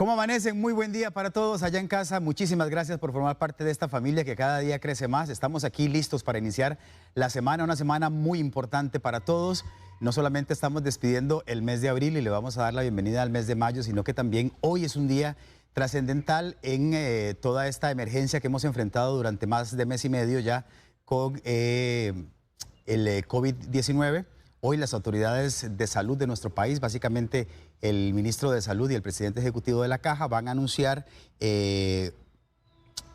¿Cómo amanecen? Muy buen día para todos allá en casa. Muchísimas gracias por formar parte de esta familia que cada día crece más. Estamos aquí listos para iniciar la semana, una semana muy importante para todos. No solamente estamos despidiendo el mes de abril y le vamos a dar la bienvenida al mes de mayo, sino que también hoy es un día trascendental en toda esta emergencia que hemos enfrentado durante más de mes y medio ya con el COVID-19. Hoy las autoridades de salud de nuestro país, básicamente el ministro de Salud y el presidente ejecutivo de la Caja, van a anunciar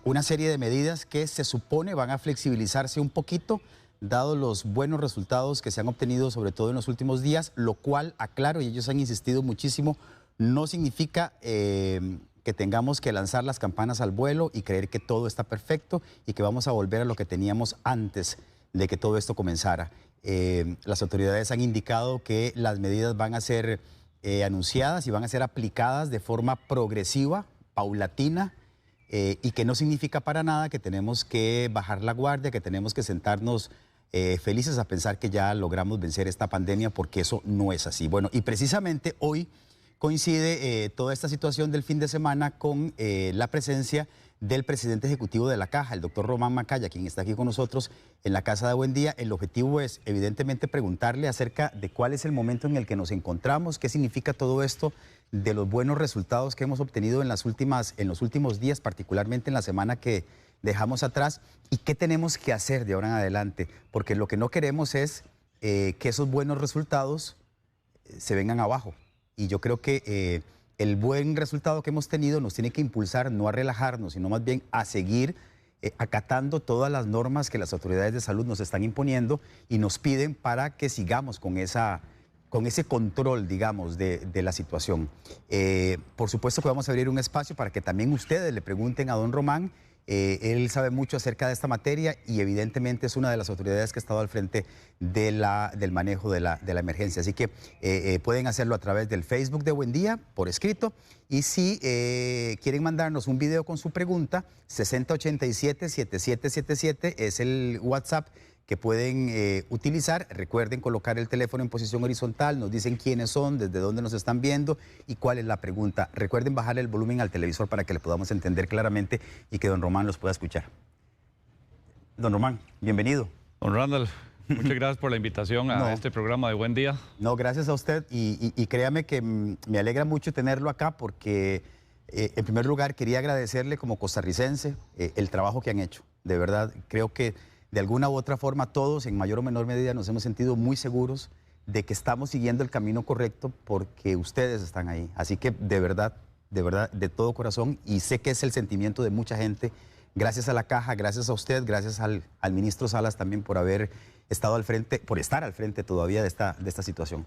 una serie de medidas que se supone van a flexibilizarse un poquito, dado los buenos resultados que se han obtenido, sobre todo en los últimos días, lo cual, aclaro, y ellos han insistido muchísimo, no significa que tengamos que lanzar las campanas al vuelo y creer que todo está perfecto y que vamos a volver a lo que teníamos antes de que todo esto comenzara. Las autoridades han indicado que las medidas van a ser anunciadas y van a ser aplicadas de forma progresiva, paulatina, y que no significa para nada que tenemos que bajar la guardia, que tenemos que sentarnos felices a pensar que ya logramos vencer esta pandemia, porque eso no es así. Bueno, y precisamente hoy coincide toda esta situación del fin de semana con la presencia del presidente ejecutivo de la Caja, el doctor Román Macaya, quien está aquí con nosotros en la Casa de Buen Día. El objetivo es, evidentemente, preguntarle acerca de cuál es el momento en el que nos encontramos, qué significa todo esto, de los buenos resultados que hemos obtenido en los últimos días, particularmente en la semana que dejamos atrás, y qué tenemos que hacer de ahora en adelante, porque lo que no queremos es que esos buenos resultados se vengan abajo. Y yo creo que el buen resultado que hemos tenido nos tiene que impulsar no a relajarnos, sino más bien a seguir acatando todas las normas que las autoridades de salud nos están imponiendo y nos piden para que sigamos con ese control, digamos, de la situación. Por supuesto que vamos a abrir un espacio para que también ustedes le pregunten a don Román. Él sabe mucho acerca de esta materia y evidentemente es una de las autoridades que ha estado al frente del manejo de la emergencia. Así que pueden hacerlo a través del Facebook de Buen Día, por escrito. Y si quieren mandarnos un video con su pregunta, 6087-7777 es el WhatsApp que pueden utilizar. Recuerden colocar el teléfono en posición horizontal, nos dicen quiénes son, desde dónde nos están viendo y cuál es la pregunta. Recuerden bajar el volumen al televisor para que le podamos entender claramente y que don Román los pueda escuchar. Don Román, bienvenido. Don Randall, muchas gracias por la invitación a este programa de Buen Día. No, gracias a usted y créame que me alegra mucho tenerlo acá porque en primer lugar quería agradecerle como costarricense el trabajo que han hecho. De verdad, creo que de alguna u otra forma todos, en mayor o menor medida, nos hemos sentido muy seguros de que estamos siguiendo el camino correcto porque ustedes están ahí. Así que de verdad, de todo corazón, y sé que es el sentimiento de mucha gente, gracias a la Caja, gracias a usted, gracias al ministro Salas también por haber estado al frente, por estar al frente todavía de esta situación.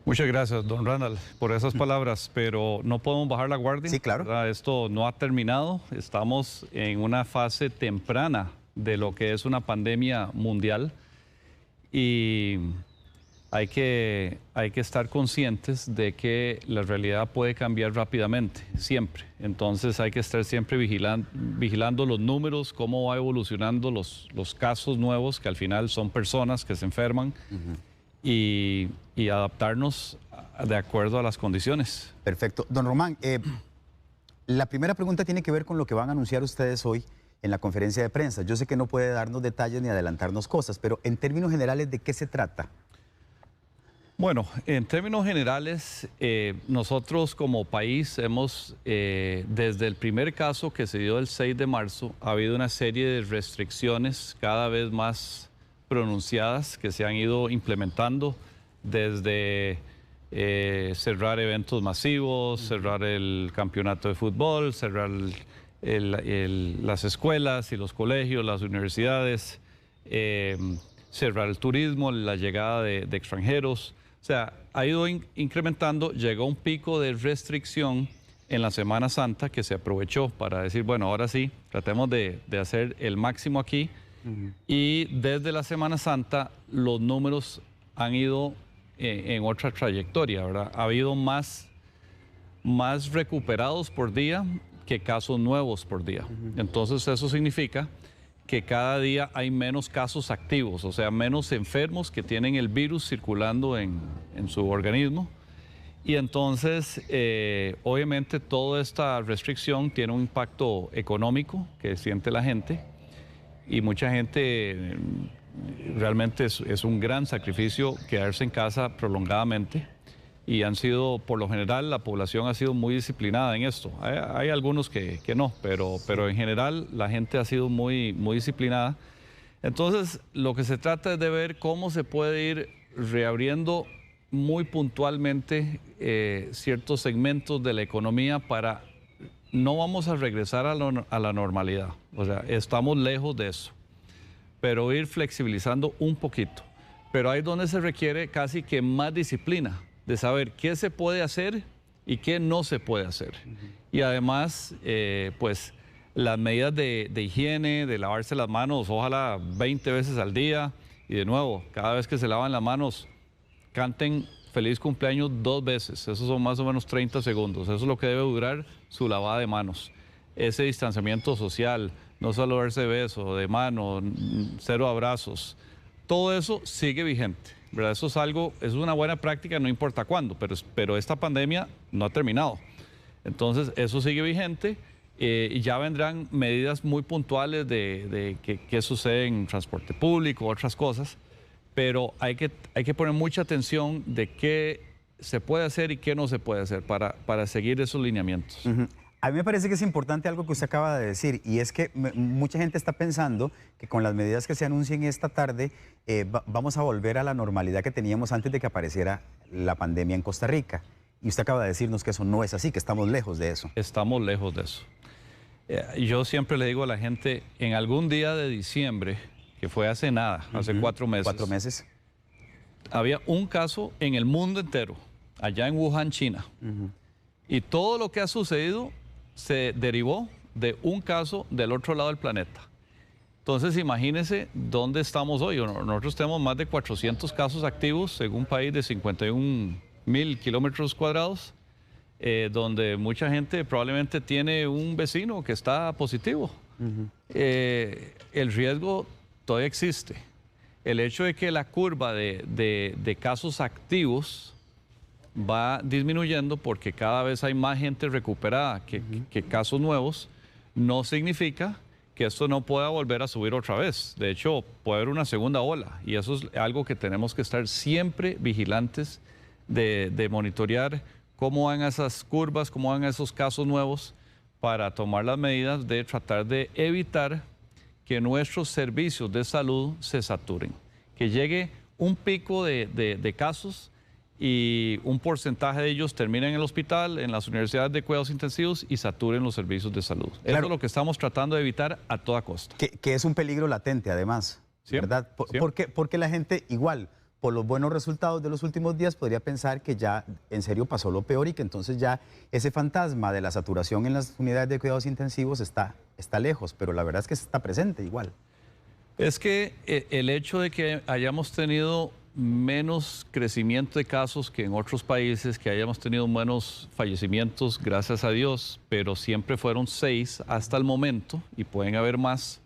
Muchas gracias, don Randall, por esas palabras, pero no podemos bajar la guardia. Sí, claro. ¿Verdad? Esto no ha terminado, estamos en una fase temprana de lo que es una pandemia mundial y hay que estar conscientes de que la realidad puede cambiar rápidamente, siempre. Entonces hay que estar siempre vigilando los números, cómo va evolucionando los casos nuevos, que al final son personas que se enferman, y adaptarnos de acuerdo a las condiciones. Perfecto. Don Román, la primera pregunta tiene que ver con lo que van a anunciar ustedes hoy en la conferencia de prensa. Yo sé que no puede darnos detalles ni adelantarnos cosas, pero en términos generales, ¿de qué se trata? Bueno, en términos generales, nosotros como país hemos, desde el primer caso que se dio el 6 de marzo, ha habido una serie de restricciones cada vez más pronunciadas que se han ido implementando, desde cerrar eventos masivos, cerrar el campeonato de fútbol, cerrar las escuelas y los colegios, las universidades, cerrar el turismo, la llegada de extranjeros. O sea, ha ido incrementando, llegó un pico de restricción en la Semana Santa que se aprovechó para decir, bueno, ahora sí, tratemos de hacer el máximo aquí. Y desde la Semana Santa los números han ido en otra trayectoria, ¿verdad? Ha habido más recuperados por día que casos nuevos por día. Entonces eso significa que cada día hay menos casos activos, o sea, menos enfermos que tienen el virus circulando en su organismo, Y entonces, obviamente, toda esta restricción tiene un impacto económico que siente la gente y mucha gente realmente es un gran sacrificio quedarse en casa prolongadamente y han sido, por lo general, la población ha sido muy disciplinada en esto. Hay algunos que no, pero en general la gente ha sido muy disciplinada. Entonces, lo que se trata es de ver cómo se puede ir reabriendo muy puntualmente ciertos segmentos de la economía para... No vamos a regresar a la normalidad, o sea, estamos lejos de eso, pero ir flexibilizando un poquito. Pero ahí es donde se requiere casi que más disciplina, de saber qué se puede hacer y qué no se puede hacer. Y además, pues las medidas de higiene, de lavarse las manos, ojalá 20 veces al día, y de nuevo, cada vez que se lavan las manos, canten feliz cumpleaños 2 veces, esos son más o menos 30 segundos, eso es lo que debe durar su lavada de manos. Ese distanciamiento social, no solo darse besos, de mano, 0 abrazos, todo eso sigue vigente, ¿verdad? Eso es algo, es una buena práctica, no importa cuándo, pero esta pandemia no ha terminado. Entonces, eso sigue vigente y ya vendrán medidas muy puntuales de qué sucede en transporte público, otras cosas. Pero hay que poner mucha atención de qué se puede hacer y qué no se puede hacer para seguir esos lineamientos. A mí me parece que es importante algo que usted acaba de decir, y es que mucha gente está pensando que con las medidas que se anuncien esta tarde vamos a volver a la normalidad que teníamos antes de que apareciera la pandemia en Costa Rica. Y usted acaba de decirnos que eso no es así, que estamos lejos de eso. Estamos lejos de eso. Yo siempre le digo a la gente, en algún día de diciembre, que fue hace nada, hace 4 meses. 4 meses. Había un caso en el mundo entero, allá en Wuhan, China. Y todo lo que ha sucedido se derivó de un caso del otro lado del planeta. Entonces, imagínense dónde estamos hoy. Nosotros tenemos más de 400 casos activos en un país de 51.000 kilómetros cuadrados, donde mucha gente probablemente tiene un vecino que está positivo. El riesgo todavía existe. El hecho de que la curva de casos activos va disminuyendo porque cada vez hay más gente recuperada que casos nuevos, no significa que esto no pueda volver a subir otra vez. De hecho, puede haber una segunda ola y eso es algo que tenemos que estar siempre vigilantes de monitorear cómo van esas curvas, cómo van esos casos nuevos para tomar las medidas de tratar de evitar que nuestros servicios de salud se saturen, que llegue un pico de casos y un porcentaje de ellos terminen en el hospital, en las universidades de cuidados intensivos y saturen los servicios de salud. Claro. Eso es lo que estamos tratando de evitar a toda costa. Que es un peligro latente, además, ¿verdad? Porque la gente, igual, por los buenos resultados de los últimos días, podría pensar que ya en serio pasó lo peor y que entonces ya ese fantasma de la saturación en las unidades de cuidados intensivos está lejos, pero la verdad es que está presente igual. Es que el hecho de que hayamos tenido menos crecimiento de casos que en otros países, que hayamos tenido menos fallecimientos, gracias a Dios, pero siempre fueron 6 hasta el momento y pueden haber más,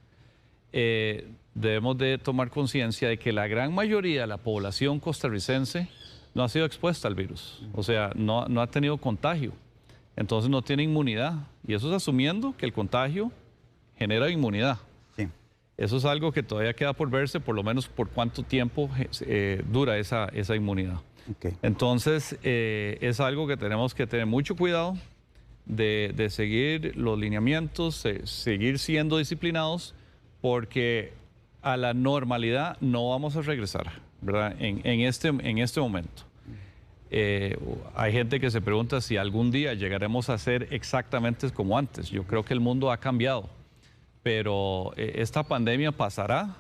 debemos de tomar conciencia de que la gran mayoría de la población costarricense no ha sido expuesta al virus, o sea, no ha tenido contagio, entonces no tiene inmunidad y eso es asumiendo que el contagio genera inmunidad. Eso es algo que todavía queda por verse, por lo menos por cuánto tiempo dura esa inmunidad. Entonces, es algo que tenemos que tener mucho cuidado de seguir los lineamientos, seguir siendo disciplinados, porque a la normalidad no vamos a regresar, ¿verdad? En este momento. Hay gente que se pregunta si algún día llegaremos a ser exactamente como antes. Yo creo que el mundo ha cambiado. Pero esta pandemia pasará.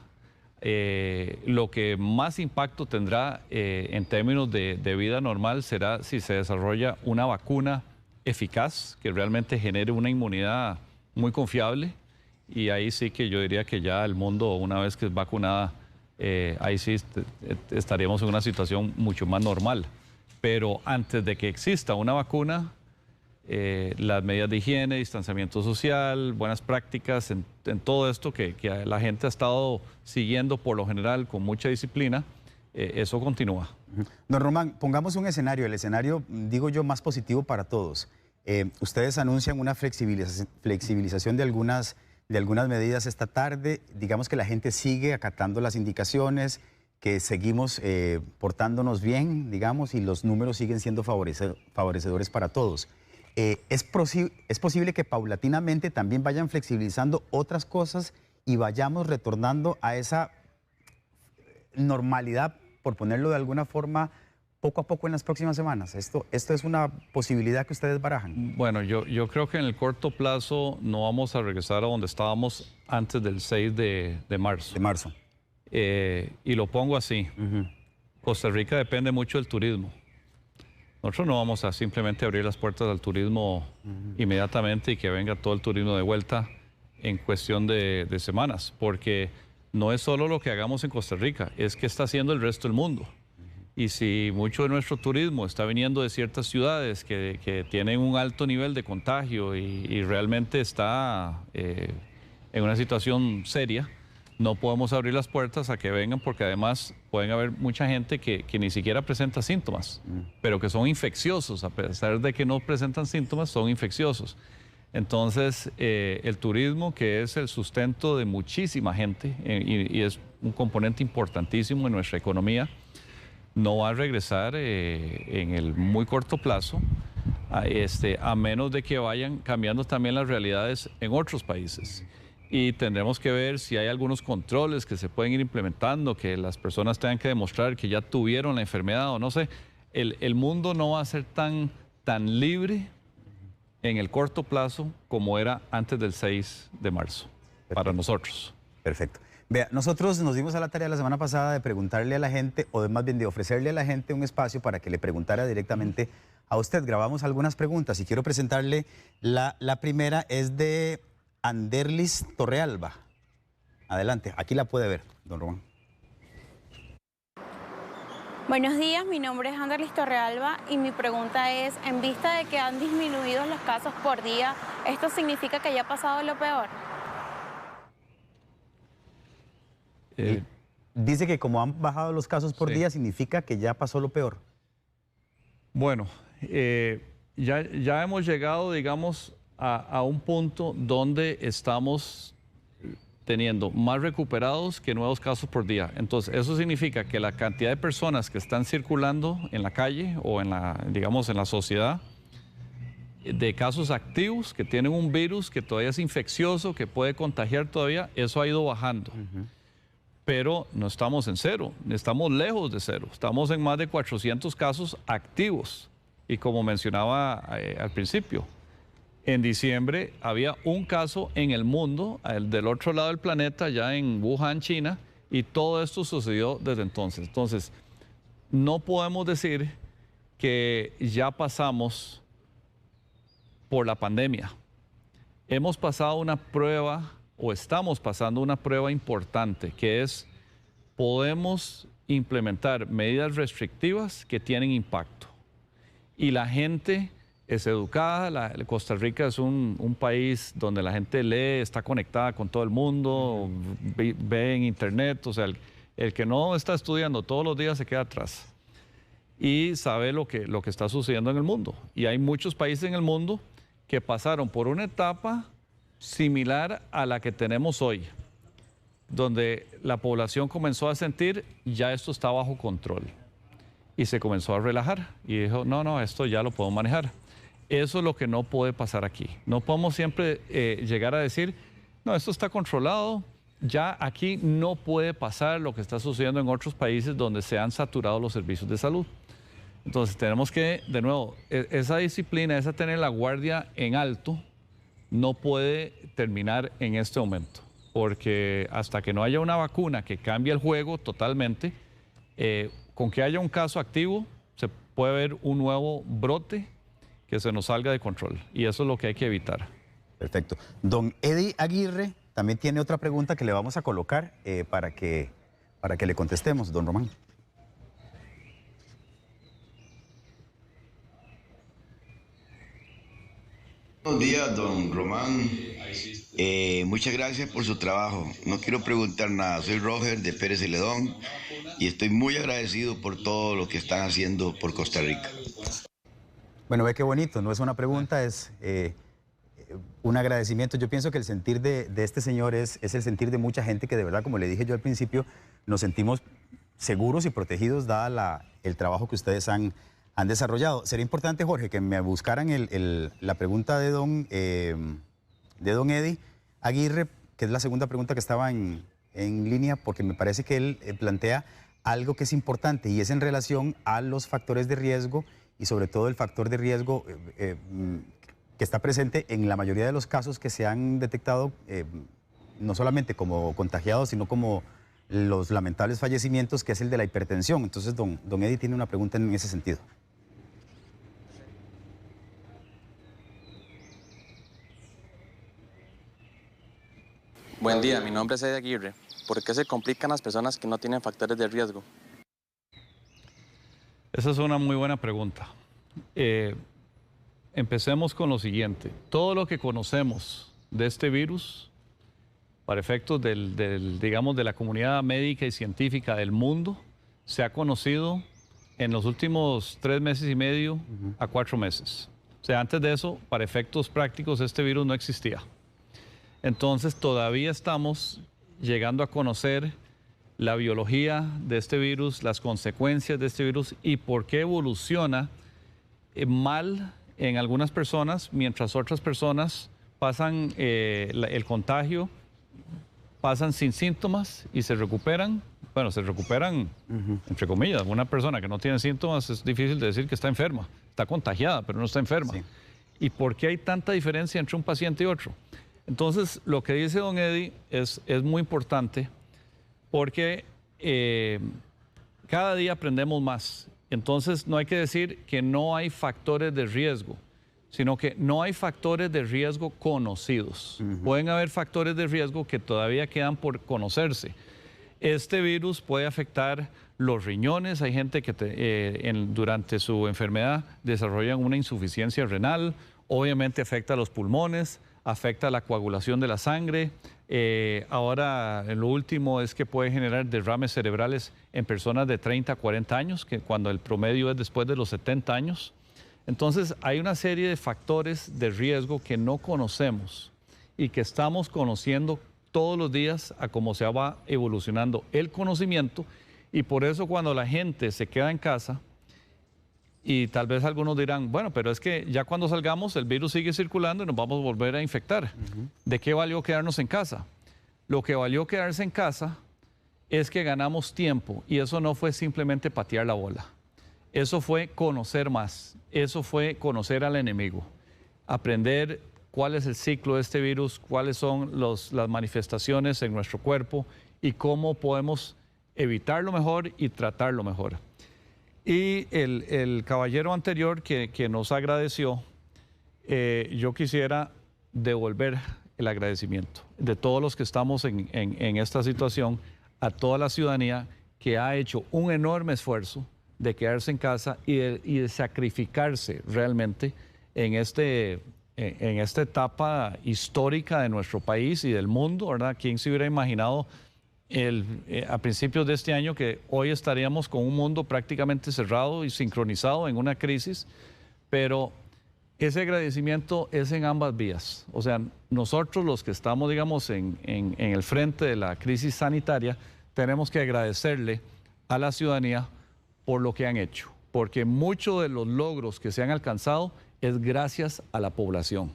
Lo que más impacto tendrá en términos de vida normal será si se desarrolla una vacuna eficaz que realmente genere una inmunidad muy confiable. Y ahí sí que yo diría que ya el mundo, una vez que es vacunada, ahí sí estaríamos en una situación mucho más normal. Pero antes de que exista una vacuna, las medidas de higiene, distanciamiento social, buenas prácticas en todo esto que la gente ha estado siguiendo por lo general con mucha disciplina, eso continúa. Don Román, pongamos un escenario, el escenario, digo yo, más positivo para todos. Ustedes anuncian una flexibilización de algunas medidas esta tarde. Digamos que la gente sigue acatando las indicaciones, que seguimos portándonos bien, digamos, y los números siguen siendo favorecedores para todos. ¿Es posible que paulatinamente también vayan flexibilizando otras cosas y vayamos retornando a esa normalidad, por ponerlo de alguna forma, poco a poco en las próximas semanas? ¿Esto es una posibilidad que ustedes barajan? Bueno, yo creo que en el corto plazo no vamos a regresar a donde estábamos antes del 6 de marzo. De marzo. Y lo pongo así. Costa Rica depende mucho del turismo. Nosotros no vamos a simplemente abrir las puertas al turismo inmediatamente y que venga todo el turismo de vuelta en cuestión de semanas, porque no es solo lo que hagamos en Costa Rica, es que está haciendo el resto del mundo. Y si mucho de nuestro turismo está viniendo de ciertas ciudades que tienen un alto nivel de contagio y realmente está en una situación seria, no podemos abrir las puertas a que vengan, porque además pueden haber mucha gente que ni siquiera presenta síntomas, pero que son infecciosos. A pesar de que no presentan síntomas, son infecciosos. Entonces, el turismo, que es el sustento de muchísima gente y es un componente importantísimo en nuestra economía, no va a regresar en el muy corto plazo, a menos de que vayan cambiando también las realidades en otros países. Y tendremos que ver si hay algunos controles que se pueden ir implementando, que las personas tengan que demostrar que ya tuvieron la enfermedad o no sé. El mundo no va a ser tan libre en el corto plazo como era antes del 6 de marzo, para nosotros. Perfecto. Vea, nosotros nos dimos a la tarea la semana pasada de preguntarle a la gente, o más bien de ofrecerle a la gente un espacio para que le preguntara directamente a usted. Grabamos algunas preguntas y quiero presentarle la primera, es de Anderlis Torrealba. Adelante, aquí la puede ver, don Román. Buenos días, mi nombre es Anderlis Torrealba y mi pregunta es, en vista de que han disminuido los casos por día, ¿esto significa que ya ha pasado lo peor? Dice que como han bajado los casos por día, significa que ya pasó lo peor. Bueno, ya hemos llegado, digamos, a un punto donde estamos teniendo más recuperados que nuevos casos por día. Entonces, eso significa que la cantidad de personas que están circulando en la calle o digamos, en la sociedad, de casos activos que tienen un virus que todavía es infeccioso, que puede contagiar todavía, eso ha ido bajando. Pero no estamos en cero, estamos lejos de cero. Estamos en más de 400 casos activos. Y como mencionaba al principio, en diciembre había un caso en el mundo, del otro lado del planeta, ya en Wuhan, China, y todo esto sucedió desde entonces. Entonces, no podemos decir que ya pasamos por la pandemia. Hemos pasado una prueba, o estamos pasando una prueba importante, que es, podemos implementar medidas restrictivas que tienen impacto. Y la gente es educada. Costa Rica es un país donde la gente lee, está conectada con todo el mundo, ve en internet. O sea, el que no está estudiando todos los días se queda atrás y sabe lo que está sucediendo en el mundo. Y hay muchos países en el mundo que pasaron por una etapa similar a la que tenemos hoy, donde la población comenzó a sentir ya esto está bajo control y se comenzó a relajar y dijo, no, esto ya lo puedo manejar. Eso es lo que no puede pasar aquí. No podemos siempre llegar a decir, no, esto está controlado, ya aquí no puede pasar lo que está sucediendo en otros países donde se han saturado los servicios de salud. Entonces tenemos que, de nuevo, esa disciplina, esa tener la guardia en alto, no puede terminar en este momento, porque hasta que no haya una vacuna que cambie el juego totalmente, con que haya un caso activo, se puede ver un nuevo brote que se nos salga de control, y eso es lo que hay que evitar. Perfecto. Don Eddie Aguirre también tiene otra pregunta que le vamos a colocar para que le contestemos, don Román. Buenos días, don Román. Muchas gracias por su trabajo. No quiero preguntar nada. Soy Roger de Pérez Celedón y estoy muy agradecido por todo lo que están haciendo por Costa Rica. Bueno, ve qué bonito, no es una pregunta, es un agradecimiento. Yo pienso que el sentir de este señor es el sentir de mucha gente que de verdad, como le dije yo al principio, nos sentimos seguros y protegidos dada el trabajo que ustedes han desarrollado. Sería importante, Jorge, que me buscaran la pregunta de don Eddie Aguirre, que es la segunda pregunta que estaba en línea, porque me parece que él plantea algo que es importante y es en relación a los factores de riesgo y sobre todo el factor de riesgo que está presente en la mayoría de los casos que se han detectado, no solamente como contagiados, sino como los lamentables fallecimientos, que es el de la hipertensión. Entonces, don Eddie tiene una pregunta en ese sentido. Buen día, mi nombre es Eddie Aguirre. ¿Por qué se complican las personas que no tienen factores de riesgo? Esa es una muy buena pregunta. Empecemos con lo siguiente. Todo lo que conocemos de este virus, para efectos digamos, de la comunidad médica y científica del mundo, se ha conocido en los últimos 3 meses y medio a 4 meses. O sea, antes de eso, para efectos prácticos, este virus no existía. Entonces, todavía estamos llegando a conocer la biología de este virus, las consecuencias de este virus y por qué evoluciona mal en algunas personas, mientras otras personas pasan el contagio, pasan sin síntomas y se recuperan. Bueno, se recuperan, entre comillas. Una persona que no tiene síntomas es difícil de decir que está enferma. Está contagiada, pero no está enferma. Sí. ¿Y por qué hay tanta diferencia entre un paciente y otro? Entonces, lo que dice don Eddie es muy importante porque cada día aprendemos más. Entonces, no hay que decir que no hay factores de riesgo, sino que no hay factores de riesgo conocidos. Pueden haber factores de riesgo que todavía quedan por conocerse. Este virus puede afectar los riñones. Hay gente que durante su enfermedad desarrollan una insuficiencia renal. Obviamente afecta a los pulmones, afecta la coagulación de la sangre. Ahora, lo último es que puede generar derrames cerebrales en personas de 30 a 40 años, que cuando el promedio es después de los 70 años. Entonces, hay una serie de factores de riesgo que no conocemos y que estamos conociendo todos los días a cómo se va evolucionando el conocimiento. Y por eso cuando la gente se queda en casa, y tal vez algunos dirán, bueno, pero es que ya cuando salgamos el virus sigue circulando y nos vamos a volver a infectar. ¿De qué valió quedarnos en casa? Lo que valió quedarse en casa es que ganamos tiempo y eso no fue simplemente patear la bola. Eso fue conocer más, eso fue conocer al enemigo, aprender cuál es el ciclo de este virus, cuáles son las manifestaciones en nuestro cuerpo y cómo podemos evitarlo mejor y tratarlo mejor. Y el caballero anterior que nos agradeció, yo quisiera devolver el agradecimiento de todos los que estamos en esta situación, a toda la ciudadanía que ha hecho un enorme esfuerzo de quedarse en casa y de sacrificarse realmente en esta etapa histórica de nuestro país y del mundo, ¿verdad? ¿Quién se hubiera imaginado a principios de este año que hoy estaríamos con un mundo prácticamente cerrado y sincronizado en una crisis? Pero ese agradecimiento es en ambas vías. O sea, nosotros los que estamos, digamos, en el frente de la crisis sanitaria, tenemos que agradecerle a la ciudadanía por lo que han hecho, porque muchos de los logros que se han alcanzado es gracias a la población.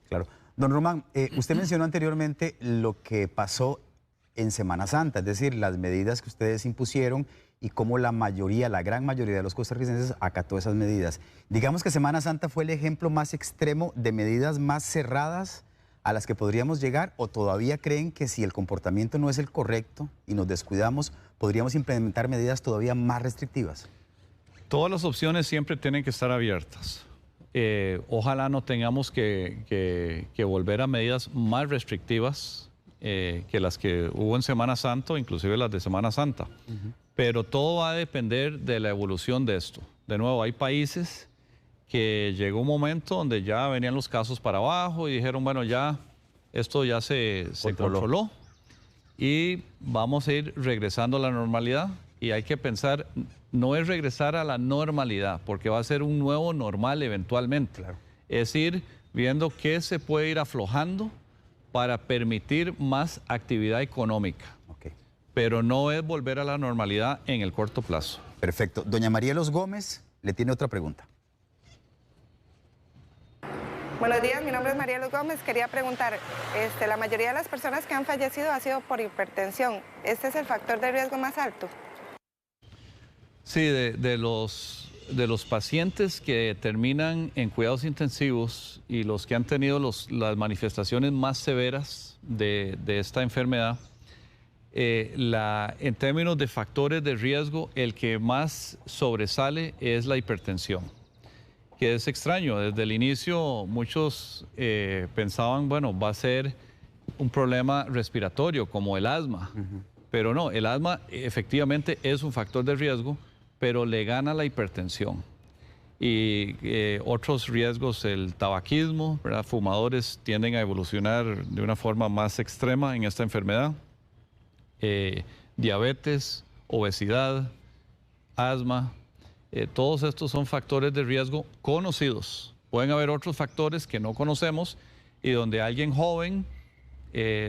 Claro. Don Román, usted mencionó anteriormente lo que pasó en Semana Santa, es decir, las medidas que ustedes impusieron y cómo la gran mayoría de los costarricenses acató esas medidas. Digamos que Semana Santa fue el ejemplo más extremo de medidas más cerradas a las que podríamos llegar, o todavía creen que si el comportamiento no es el correcto y nos descuidamos, podríamos implementar medidas todavía más restrictivas. Todas las opciones siempre tienen que estar abiertas. Ojalá no tengamos que volver a medidas más restrictivas que las que hubo en Semana Santa, inclusive las de Semana Santa. Pero todo va a depender de la evolución de esto. De nuevo, hay países que llegó un momento donde ya venían los casos para abajo y dijeron, bueno, ya esto ya se controló y vamos a ir regresando a la normalidad. Y hay que pensar, no es regresar a la normalidad, porque va a ser un nuevo normal eventualmente. Claro. Es ir viendo qué se puede ir aflojando para permitir más actividad económica. Okay. Pero no es volver a la normalidad en el corto plazo. Perfecto. Doña Marielos Gómez le tiene otra pregunta. Buenos días, mi nombre es Marielos Gómez. Quería preguntar, la mayoría de las personas que han fallecido ha sido por hipertensión. ¿Este es el factor de riesgo más alto? Sí, de los pacientes que terminan en cuidados intensivos y los que han tenido las manifestaciones más severas de esta enfermedad, en términos de factores de riesgo, el que más sobresale es la hipertensión, que es extraño. Desde el inicio muchos pensaban, bueno, va a ser un problema respiratorio como el asma, pero no, el asma efectivamente es un factor de riesgo, pero le gana la hipertensión. Y otros riesgos, el tabaquismo, ¿verdad? Fumadores tienden a evolucionar de una forma más extrema en esta enfermedad. Diabetes, obesidad, asma, todos estos son factores de riesgo conocidos. Pueden haber otros factores que no conocemos y donde alguien joven,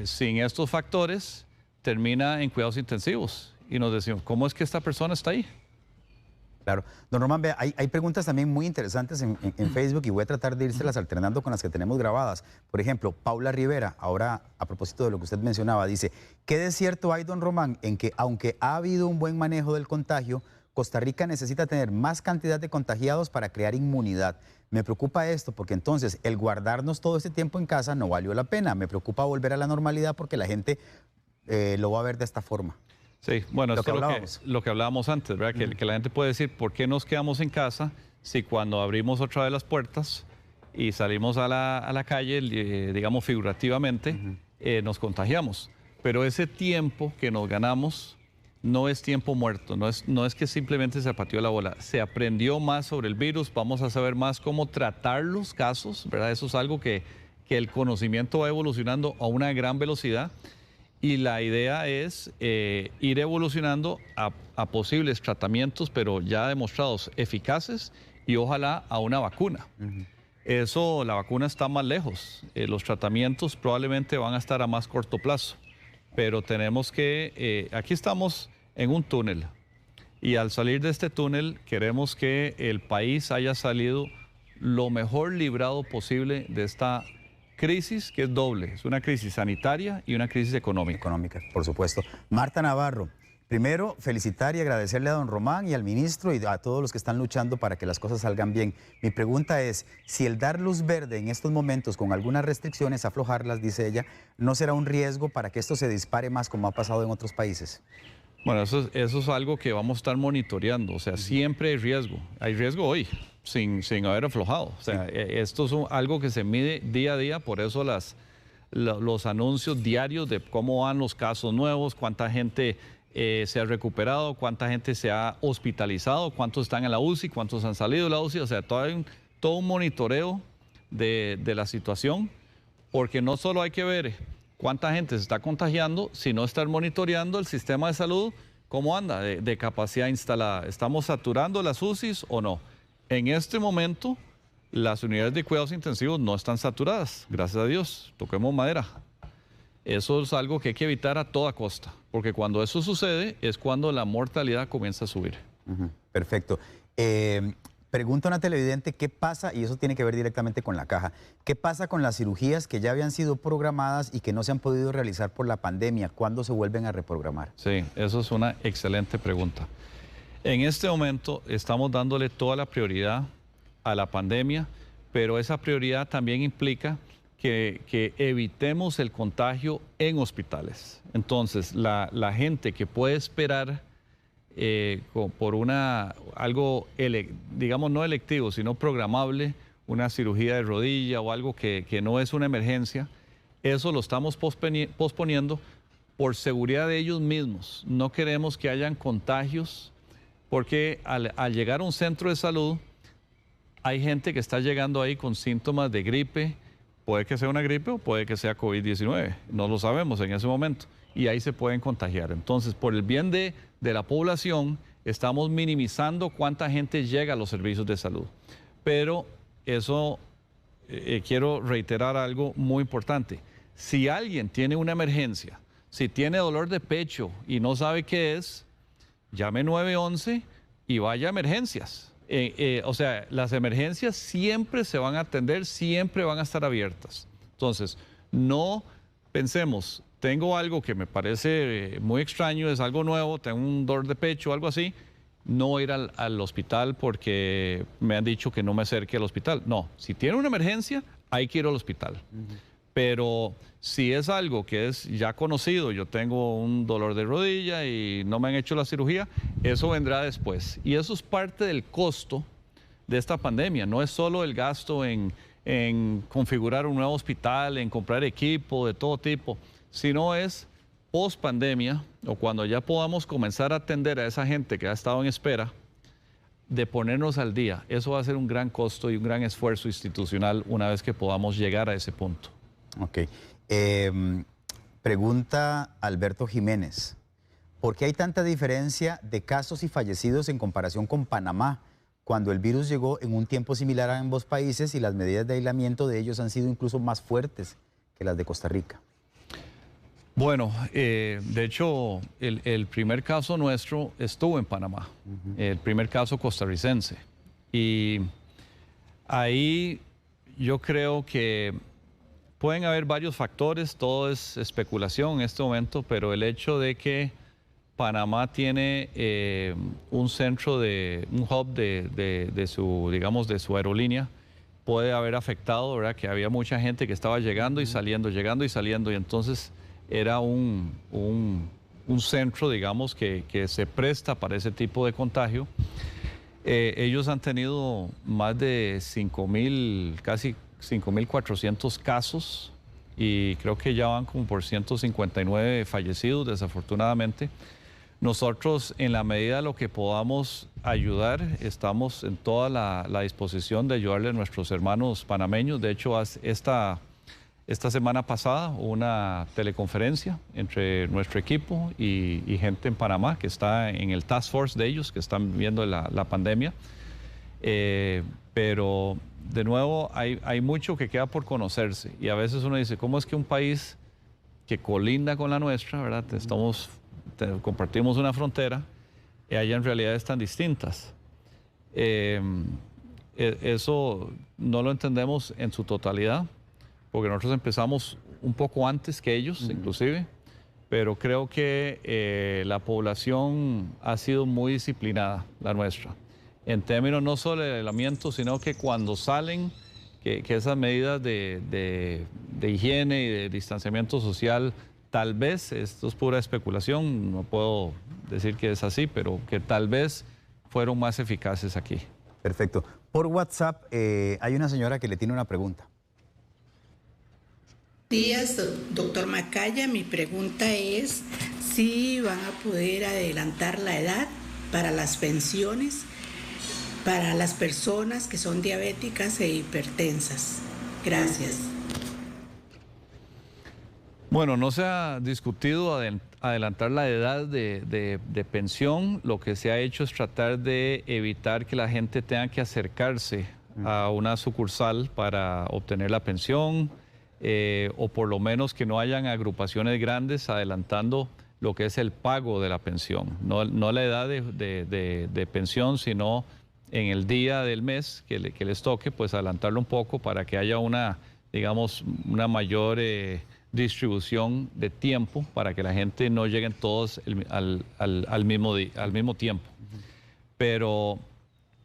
sin estos factores, termina en cuidados intensivos. Y nos decimos, ¿cómo es que esta persona está ahí? Claro. Don Román, vea, hay preguntas también muy interesantes en Facebook y voy a tratar de irselas alternando con las que tenemos grabadas. Por ejemplo, Paula Rivera, ahora a propósito de lo que usted mencionaba, dice, ¿qué de cierto hay, don Román, en que aunque ha habido un buen manejo del contagio, Costa Rica necesita tener más cantidad de contagiados para crear inmunidad? Me preocupa esto porque entonces el guardarnos todo este tiempo en casa no valió la pena. Me preocupa volver a la normalidad porque la gente lo va a ver de esta forma. Sí, bueno, esto es lo que hablábamos antes, ¿verdad? Que la gente puede decir, ¿por qué nos quedamos en casa si cuando abrimos otra vez las puertas y salimos a la calle, digamos figurativamente, nos contagiamos? Pero ese tiempo que nos ganamos no es tiempo muerto, no es que simplemente se pateó la bola, se aprendió más sobre el virus, vamos a saber más cómo tratar los casos, ¿verdad? Eso es algo que el conocimiento va evolucionando a una gran velocidad. Y la idea es ir evolucionando a posibles tratamientos, pero ya demostrados eficaces y ojalá a una vacuna. Eso, la vacuna está más lejos. Los tratamientos probablemente van a estar a más corto plazo. Pero tenemos que, aquí estamos en un túnel. Y al salir de este túnel queremos que el país haya salido lo mejor librado posible de esta crisis, que es doble, es una crisis sanitaria y una crisis económica. Económica, por supuesto. Marta Navarro, primero felicitar y agradecerle a don Román y al ministro y a todos los que están luchando para que las cosas salgan bien. Mi pregunta es, si el dar luz verde en estos momentos con algunas restricciones, aflojarlas, dice ella, ¿no será un riesgo para que esto se dispare más como ha pasado en otros países? Bueno, eso es algo que vamos a estar monitoreando, o sea, siempre hay riesgo hoy. Sin haber aflojado. O sea, esto es algo que se mide día a día, por eso los anuncios diarios de cómo van los casos nuevos, cuánta gente se ha recuperado, cuánta gente se ha hospitalizado, cuántos están en la UCI, cuántos han salido de la UCI. O sea, todo un monitoreo de la situación, porque no solo hay que ver cuánta gente se está contagiando, sino estar monitoreando el sistema de salud, cómo anda de capacidad instalada. ¿Estamos saturando las UCIs o no? En este momento, las unidades de cuidados intensivos no están saturadas, gracias a Dios, toquemos madera. Eso es algo que hay que evitar a toda costa, porque cuando eso sucede es cuando la mortalidad comienza a subir. Perfecto. Pregunta una televidente, ¿qué pasa? Y eso tiene que ver directamente con la caja. ¿Qué pasa con las cirugías que ya habían sido programadas y que no se han podido realizar por la pandemia? ¿Cuándo se vuelven a reprogramar? Sí, eso es una excelente pregunta. En este momento estamos dándole toda la prioridad a la pandemia, pero esa prioridad también implica que evitemos el contagio en hospitales. Entonces, la gente que puede esperar por algo, digamos, no electivo, sino programable, una cirugía de rodilla o algo que no es una emergencia, eso lo estamos posponiendo por seguridad de ellos mismos. No queremos que hayan contagios, porque al llegar a un centro de salud, hay gente que está llegando ahí con síntomas de gripe, puede que sea una gripe o puede que sea COVID-19, no lo sabemos en ese momento, y ahí se pueden contagiar. Entonces, por el bien de la población, estamos minimizando cuánta gente llega a los servicios de salud. Pero eso, quiero reiterar algo muy importante. Si alguien tiene una emergencia, si tiene dolor de pecho y no sabe qué es, llame 911 y vaya a emergencias. O sea, las emergencias siempre se van a atender, siempre van a estar abiertas. Entonces, no pensemos, tengo algo que me parece muy extraño, es algo nuevo, tengo un dolor de pecho o algo así, no ir al hospital porque me han dicho que no me acerque al hospital. No, si tiene una emergencia, hay que ir al hospital. Pero si es algo que es ya conocido, yo tengo un dolor de rodilla y no me han hecho la cirugía, eso vendrá después. Y eso es parte del costo de esta pandemia. No es solo el gasto en configurar un nuevo hospital, en comprar equipo de todo tipo, sino es post pandemia o cuando ya podamos comenzar a atender a esa gente que ha estado en espera, de ponernos al día. Eso va a ser un gran costo y un gran esfuerzo institucional una vez que podamos llegar a ese punto. Ok. Pregunta Alberto Jiménez. ¿Por qué hay tanta diferencia de casos y fallecidos en comparación con Panamá, cuando el virus llegó en un tiempo similar a ambos países y las medidas de aislamiento de ellos han sido incluso más fuertes que las de Costa Rica? Bueno, de hecho, el primer caso nuestro estuvo en Panamá, el primer caso costarricense. Y ahí yo creo que pueden haber varios factores, todo es especulación en este momento, pero el hecho de que Panamá tiene un centro, un hub de su aerolínea, puede haber afectado, ¿verdad? Que había mucha gente que estaba llegando y saliendo, y entonces era un centro, digamos, que se presta para ese tipo de contagio. Ellos han tenido más de 5.000, casi 5.400 casos y creo que ya van como por 159 fallecidos, desafortunadamente. Nosotros, en la medida de lo que podamos ayudar, estamos en toda la disposición de ayudarle a nuestros hermanos panameños. De hecho, esta semana pasada hubo una teleconferencia entre nuestro equipo y gente en Panamá que está en el task force de ellos, que están viendo la pandemia. Pero de nuevo hay mucho que queda por conocerse y a veces uno dice, ¿cómo es que un país que colinda con la nuestra, ¿verdad? Compartimos una frontera y hay realidades tan distintas? Eso no lo entendemos en su totalidad, porque nosotros empezamos un poco antes que ellos, inclusive, pero creo que la población ha sido muy disciplinada, la nuestra, en términos no solo de aislamiento, sino que cuando salen, que esas medidas de higiene y de distanciamiento social, tal vez, esto es pura especulación, no puedo decir que es así, pero que tal vez fueron más eficaces aquí. Perfecto. Por WhatsApp hay una señora que le tiene una pregunta. Buenos días, doctor Macaya. Mi pregunta es si van a poder adelantar la edad para las pensiones para las personas que son diabéticas e hipertensas. Gracias. Bueno, no se ha discutido adelantar la edad de pensión. Lo que se ha hecho es tratar de evitar que la gente tenga que acercarse a una sucursal para obtener la pensión, o por lo menos que no hayan agrupaciones grandes adelantando lo que es el pago de la pensión. No la edad de pensión, sino en el día del mes que les toque, pues adelantarlo un poco para que haya una mayor distribución de tiempo, para que la gente no lleguen todos al mismo tiempo. Pero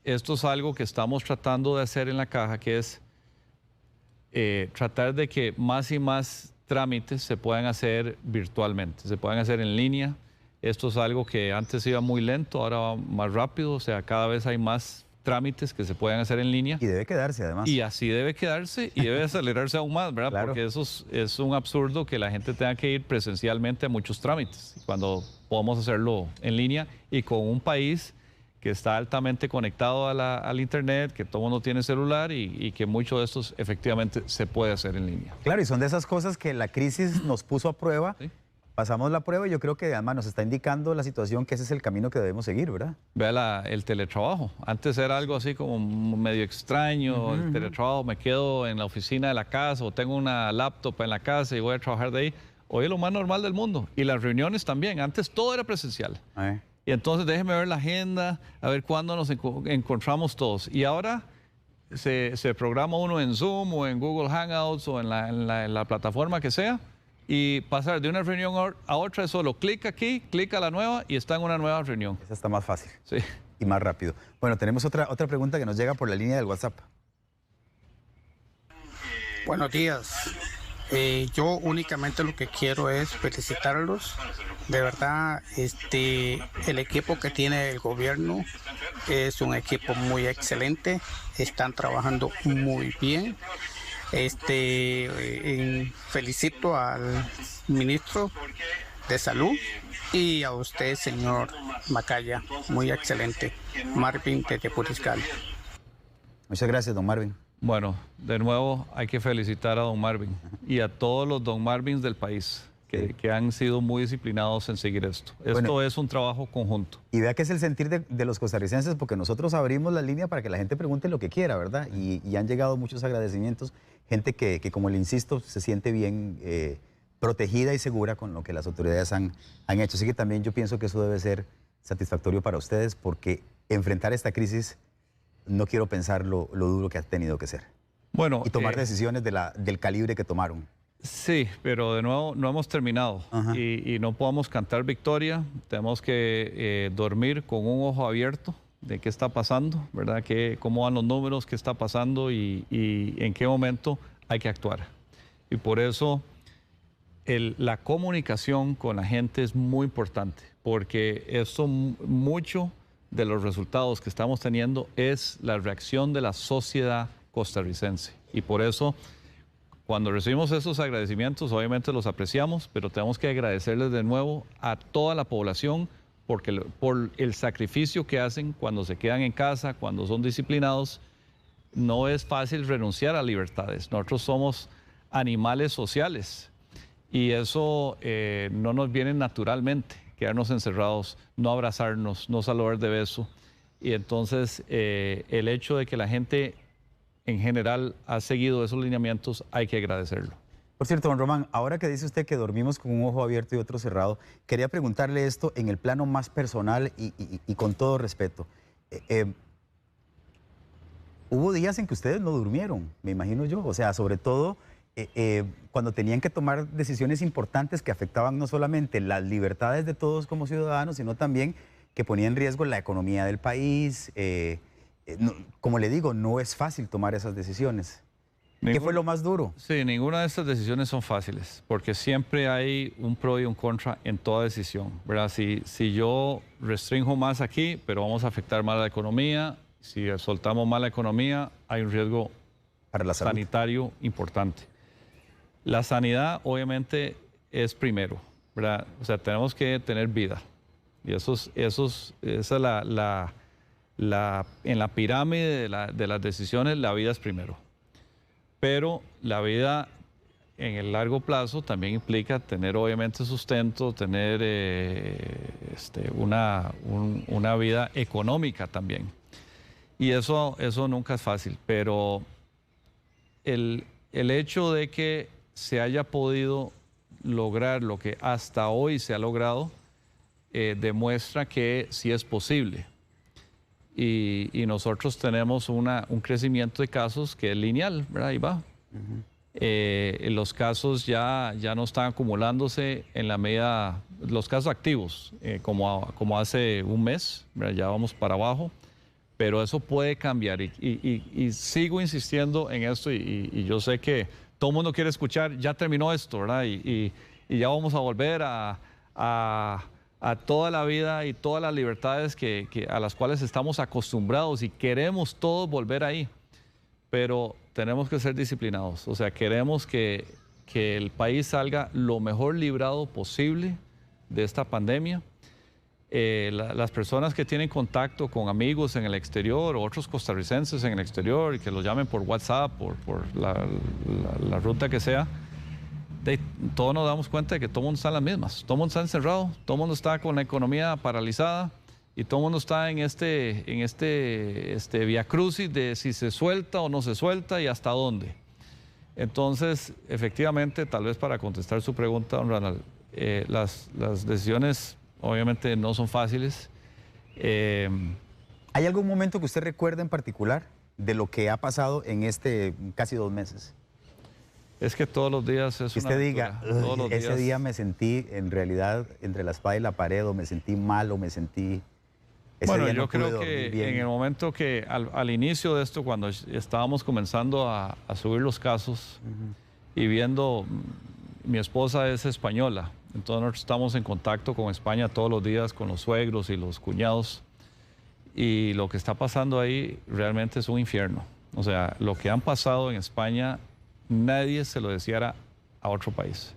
esto es algo que estamos tratando de hacer en la caja, que es tratar de que más y más trámites se puedan hacer virtualmente, se puedan hacer en línea. Esto es algo que antes iba muy lento, ahora va más rápido, o sea, cada vez hay más trámites que se pueden hacer en línea. Y debe quedarse, además. Y así debe quedarse y debe acelerarse aún más, ¿verdad? Claro. Porque eso es un absurdo que la gente tenga que ir presencialmente a muchos trámites, cuando podamos hacerlo en línea y con un país que está altamente conectado al Internet, que todo el mundo tiene celular y que mucho de estos efectivamente se puede hacer en línea. Claro, y son de esas cosas que la crisis nos puso a prueba. Sí. Pasamos la prueba y yo creo que además nos está indicando la situación que ese es el camino que debemos seguir, ¿verdad? Vea el teletrabajo. Antes era algo así como medio extraño. El teletrabajo, me quedo en la oficina de la casa o tengo una laptop en la casa y voy a trabajar de ahí. Hoy es lo más normal del mundo. Y las reuniones también. Antes todo era presencial. Y entonces déjeme ver la agenda, a ver cuándo nos encontramos todos. Y ahora se programa uno en Zoom o en Google Hangouts o en la plataforma que sea. Y pasar de una reunión a otra es solo clic aquí, clic a la nueva y está en una nueva reunión. Esa está más fácil. Sí. Y más rápido. Bueno, tenemos otra pregunta que nos llega por la línea del WhatsApp. Buenos días. Yo únicamente lo que quiero es felicitarlos. De verdad, el equipo que tiene el gobierno es un equipo muy excelente. Están trabajando muy bien. Felicito al ministro de Salud y a usted, señor Macaya. Muy excelente. Marvin desde Puriscal. Muchas gracias, don Marvin. Bueno, de nuevo hay que felicitar a don Marvin y a todos los don Marvins del país que han sido muy disciplinados en seguir esto. Esto es un trabajo conjunto. Y vea que es el sentir de los costarricenses, porque nosotros abrimos la línea para que la gente pregunte lo que quiera, ¿verdad? Y han llegado muchos agradecimientos. Gente que, como le insisto, se siente bien protegida y segura con lo que las autoridades han hecho. Así que también yo pienso que eso debe ser satisfactorio para ustedes, porque enfrentar esta crisis, no quiero pensar lo duro que ha tenido que ser. Bueno, y tomar decisiones del calibre que tomaron. Sí, pero de nuevo no hemos terminado y no podemos cantar victoria. Tenemos que dormir con un ojo abierto de qué está pasando, ¿verdad? Cómo van los números, qué está pasando y en qué momento hay que actuar. Y por eso la comunicación con la gente es muy importante, porque eso mucho de los resultados que estamos teniendo es la reacción de la sociedad costarricense. Y por eso, cuando recibimos esos agradecimientos, obviamente los apreciamos, pero tenemos que agradecerles de nuevo a toda la población por el sacrificio que hacen cuando se quedan en casa, cuando son disciplinados. No es fácil renunciar a libertades. Nosotros somos animales sociales y eso no nos viene naturalmente, quedarnos encerrados, no abrazarnos, no saludar de beso. Y entonces el hecho de que la gente en general ha seguido esos lineamientos, hay que agradecerlo. Por cierto, don Román, ahora que dice usted que dormimos con un ojo abierto y otro cerrado, quería preguntarle esto en el plano más personal y con todo respeto. Hubo días en que ustedes no durmieron, me imagino yo, o sea, sobre todo cuando tenían que tomar decisiones importantes que afectaban no solamente las libertades de todos como ciudadanos, sino también que ponían en riesgo la economía del país. Como le digo, no es fácil tomar esas decisiones. ¿Qué fue lo más duro? Sí, ninguna de estas decisiones son fáciles, porque siempre hay un pro y un contra en toda decisión, ¿verdad? Si yo restringo más aquí, pero vamos a afectar más la economía, si soltamos más la economía, hay un riesgo para la salud sanitario importante. La sanidad, obviamente, es primero, ¿verdad? O sea, tenemos que tener vida. Y esa es en la pirámide de las decisiones, la vida es primero. Pero la vida en el largo plazo también implica tener obviamente sustento, tener una vida económica también. Y eso nunca es fácil, pero el hecho de que se haya podido lograr lo que hasta hoy se ha logrado, demuestra que sí es posible. Y nosotros tenemos un crecimiento de casos que es lineal, ¿verdad? Ahí va. Los casos ya no están acumulándose en la medida, los casos activos, como hace un mes, ¿verdad? Ya vamos para abajo, pero eso puede cambiar y sigo insistiendo en esto y yo sé que todo el mundo quiere escuchar, ya terminó esto, ¿verdad? Y ya vamos a volver a toda la vida y todas las libertades a las cuales estamos acostumbrados y queremos todos volver ahí. Pero tenemos que ser disciplinados. O sea, queremos que el país salga lo mejor librado posible de esta pandemia. las personas que tienen contacto con amigos en el exterior o otros costarricenses en el exterior y que los llamen por WhatsApp, por la ruta que sea, todos nos damos cuenta de que todo el mundo está en las mismas. Todo el mundo está encerrado, todo el mundo está con la economía paralizada y todo el mundo está en este viacrucis de si se suelta o no se suelta y hasta dónde. Entonces, efectivamente, tal vez para contestar su pregunta, don Ronald, las decisiones obviamente no son fáciles. ¿Hay algún momento que usted recuerda en particular de lo que ha pasado en casi 2 meses? Es que todos los días es que usted diga, ese día me sentí en realidad entre la espada y la pared, o me sentí mal, o me sentí... Bueno, yo creo que en el momento que al inicio de esto, cuando estábamos comenzando a subir los casos y viendo, mi esposa es española, entonces nosotros estamos en contacto con España todos los días, con los suegros y los cuñados, y lo que está pasando ahí realmente es un infierno. O sea, lo que han pasado en España, nadie se lo deseara a otro país.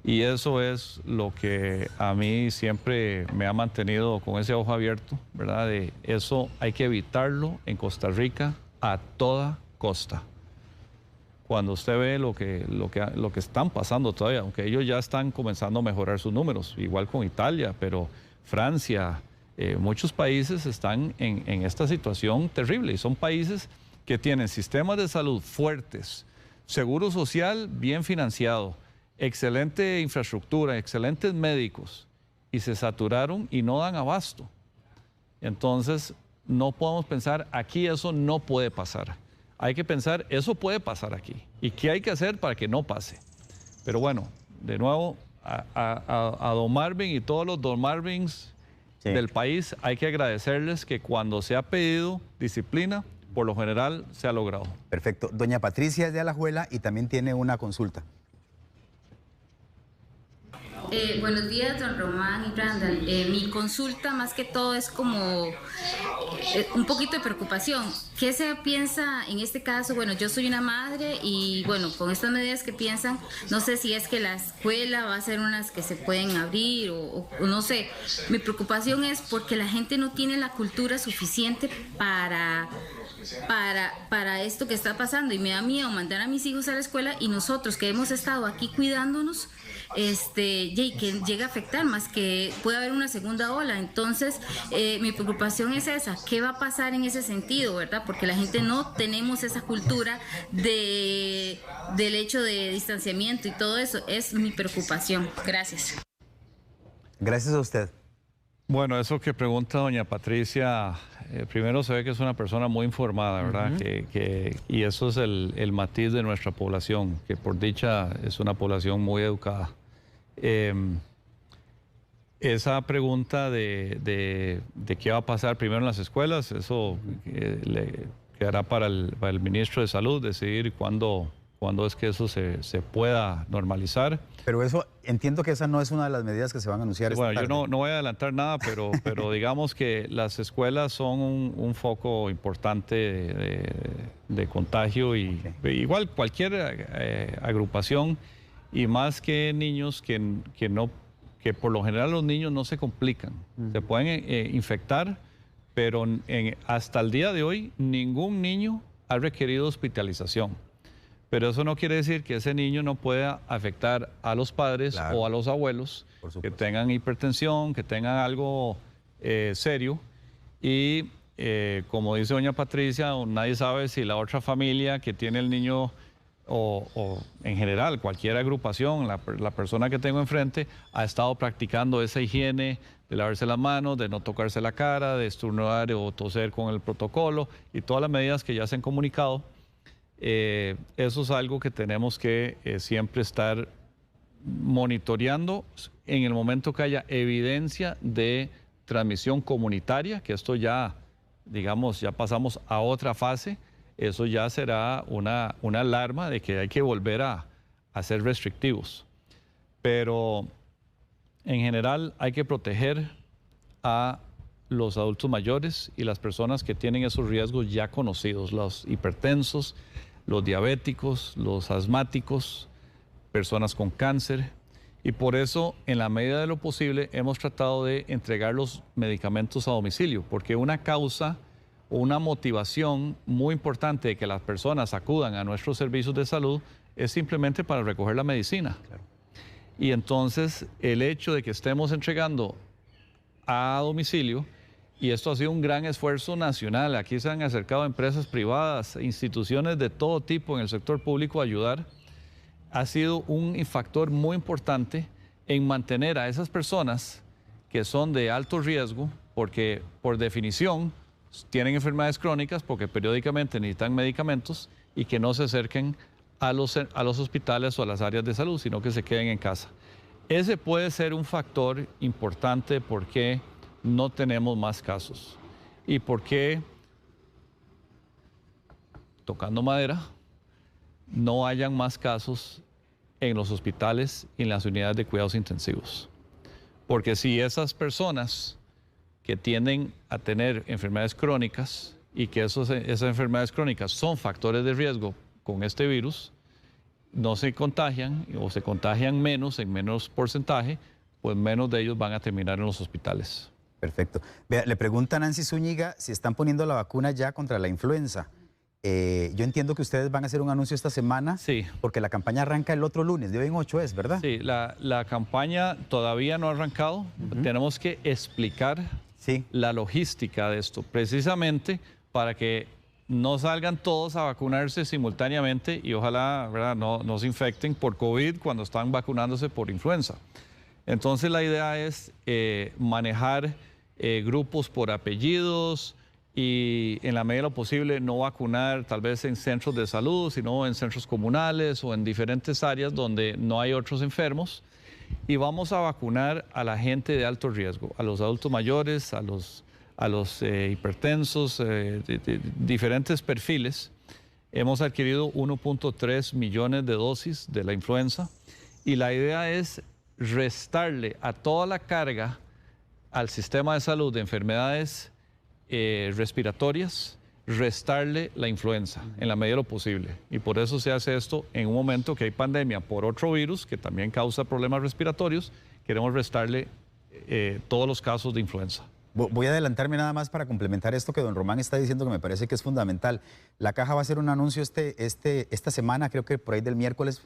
Y eso es lo que a mí siempre me ha mantenido con ese ojo abierto, ¿verdad? De eso hay que evitarlo en Costa Rica a toda costa. Cuando usted ve lo que están pasando todavía, aunque ellos ya están comenzando a mejorar sus números, igual con Italia, pero Francia, muchos países están en esta situación terrible y son países que tienen sistemas de salud fuertes, seguro social bien financiado, excelente infraestructura, excelentes médicos, y se saturaron y no dan abasto. Entonces, no podemos pensar, aquí eso no puede pasar. Hay que pensar, eso puede pasar aquí. ¿Y qué hay que hacer para que no pase? Pero bueno, de nuevo, a don Marvin y todos los don Marvins del país, hay que agradecerles que cuando se ha pedido disciplina, por lo general se ha logrado. Perfecto. Doña Patricia es de Alajuela y también tiene una consulta. Buenos días, don Román y Brandon. Mi consulta más que todo es como un poquito de preocupación. ¿Qué se piensa en este caso? Bueno, yo soy una madre y bueno, con estas medidas que piensan, no sé si es que la escuela va a ser unas que se pueden abrir o no sé. Mi preocupación es porque la gente no tiene la cultura suficiente para esto que está pasando y me da miedo mandar a mis hijos a la escuela y nosotros que hemos estado aquí cuidándonos, que llegue a afectar más, que pueda haber una segunda ola. Entonces, mi preocupación es esa, ¿qué va a pasar en ese sentido, verdad? Porque la gente no tenemos esa cultura del hecho de distanciamiento y todo eso, es mi preocupación. Gracias. Gracias a usted. Bueno, eso que pregunta doña Patricia, primero se ve que es una persona muy informada, ¿verdad? Y eso es el matiz de nuestra población, que por dicha es una población muy educada. Esa pregunta de qué va a pasar primero en las escuelas, eso le quedará para el ministro de Salud decidir cuándo es que eso se pueda normalizar. Pero eso, entiendo que esa no es una de las medidas que se van a anunciar esta tarde. Yo no voy a adelantar nada, pero digamos que las escuelas son un foco importante de contagio y igual cualquier agrupación, y más que niños que por lo general los niños no se complican. Se pueden infectar, pero hasta el día de hoy ningún niño ha requerido hospitalización. Pero eso no quiere decir que ese niño no pueda afectar a los padres o a los abuelos que tengan hipertensión, que tengan algo serio. Y como dice doña Patricia, nadie sabe si la otra familia que tiene el niño o en general cualquier agrupación, la persona que tengo enfrente, ha estado practicando esa higiene de lavarse las manos, de no tocarse la cara, de estornudar o toser con el protocolo y todas las medidas que ya se han comunicado. Eso es algo que tenemos que siempre estar monitoreando en el momento que haya evidencia de transmisión comunitaria, que esto ya, digamos, ya pasamos a otra fase. Eso ya será una alarma de que hay que volver a ser restrictivos. Pero en general hay que proteger a los adultos mayores y las personas que tienen esos riesgos ya conocidos, los hipertensos, los diabéticos, los asmáticos, personas con cáncer Y por eso, en la medida de lo posible, hemos tratado de entregar los medicamentos a domicilio, porque una causa o una motivación muy importante de que las personas acudan a nuestros servicios de salud es simplemente para recoger la medicina. Claro. Y entonces, el hecho de que estemos entregando a domicilio, y esto ha sido un gran esfuerzo nacional, aquí se han acercado empresas privadas, instituciones de todo tipo en el sector público a ayudar, ha sido un factor muy importante en mantener a esas personas que son de alto riesgo, porque por definición tienen enfermedades crónicas, porque periódicamente necesitan medicamentos, y que no se acerquen a los hospitales o a las áreas de salud, sino que se queden en casa. Ese puede ser un factor importante porque no tenemos más casos y porque, tocando madera, no hayan más casos en los hospitales y en las unidades de cuidados intensivos. Porque si esas personas que tienden a tener enfermedades crónicas y que esas enfermedades crónicas son factores de riesgo con este virus, no se contagian o se contagian menos, en menos porcentaje, pues menos de ellos van a terminar en los hospitales. Perfecto. Vea, le pregunta Nancy Zúñiga si están poniendo la vacuna ya contra la influenza. Yo entiendo que ustedes van a hacer un anuncio esta semana. Sí. Porque la campaña arranca el otro lunes, de hoy en 8 es, ¿verdad? Sí, la campaña todavía no ha arrancado. Tenemos que explicar la logística de esto, precisamente para que no salgan todos a vacunarse simultáneamente y ojalá, ¿verdad?, no se infecten por COVID cuando están vacunándose por influenza. Entonces la idea es manejar grupos por apellidos y en la medida de lo posible no vacunar tal vez en centros de salud, sino en centros comunales o en diferentes áreas donde no hay otros enfermos. Y vamos a vacunar a la gente de alto riesgo, a los adultos mayores, a los hipertensos, de diferentes perfiles. Hemos adquirido 1.3 millones de dosis de la influenza y la idea es restarle a toda la carga al sistema de salud de enfermedades respiratorias, restarle la influenza en la medida de lo posible. Y por eso se hace esto en un momento que hay pandemia por otro virus que también causa problemas respiratorios. Queremos restarle todos los casos de influenza. Voy a adelantarme nada más para complementar esto que don Román está diciendo, que me parece que es fundamental. La Caja va a hacer un anuncio esta semana, creo que por ahí del miércoles,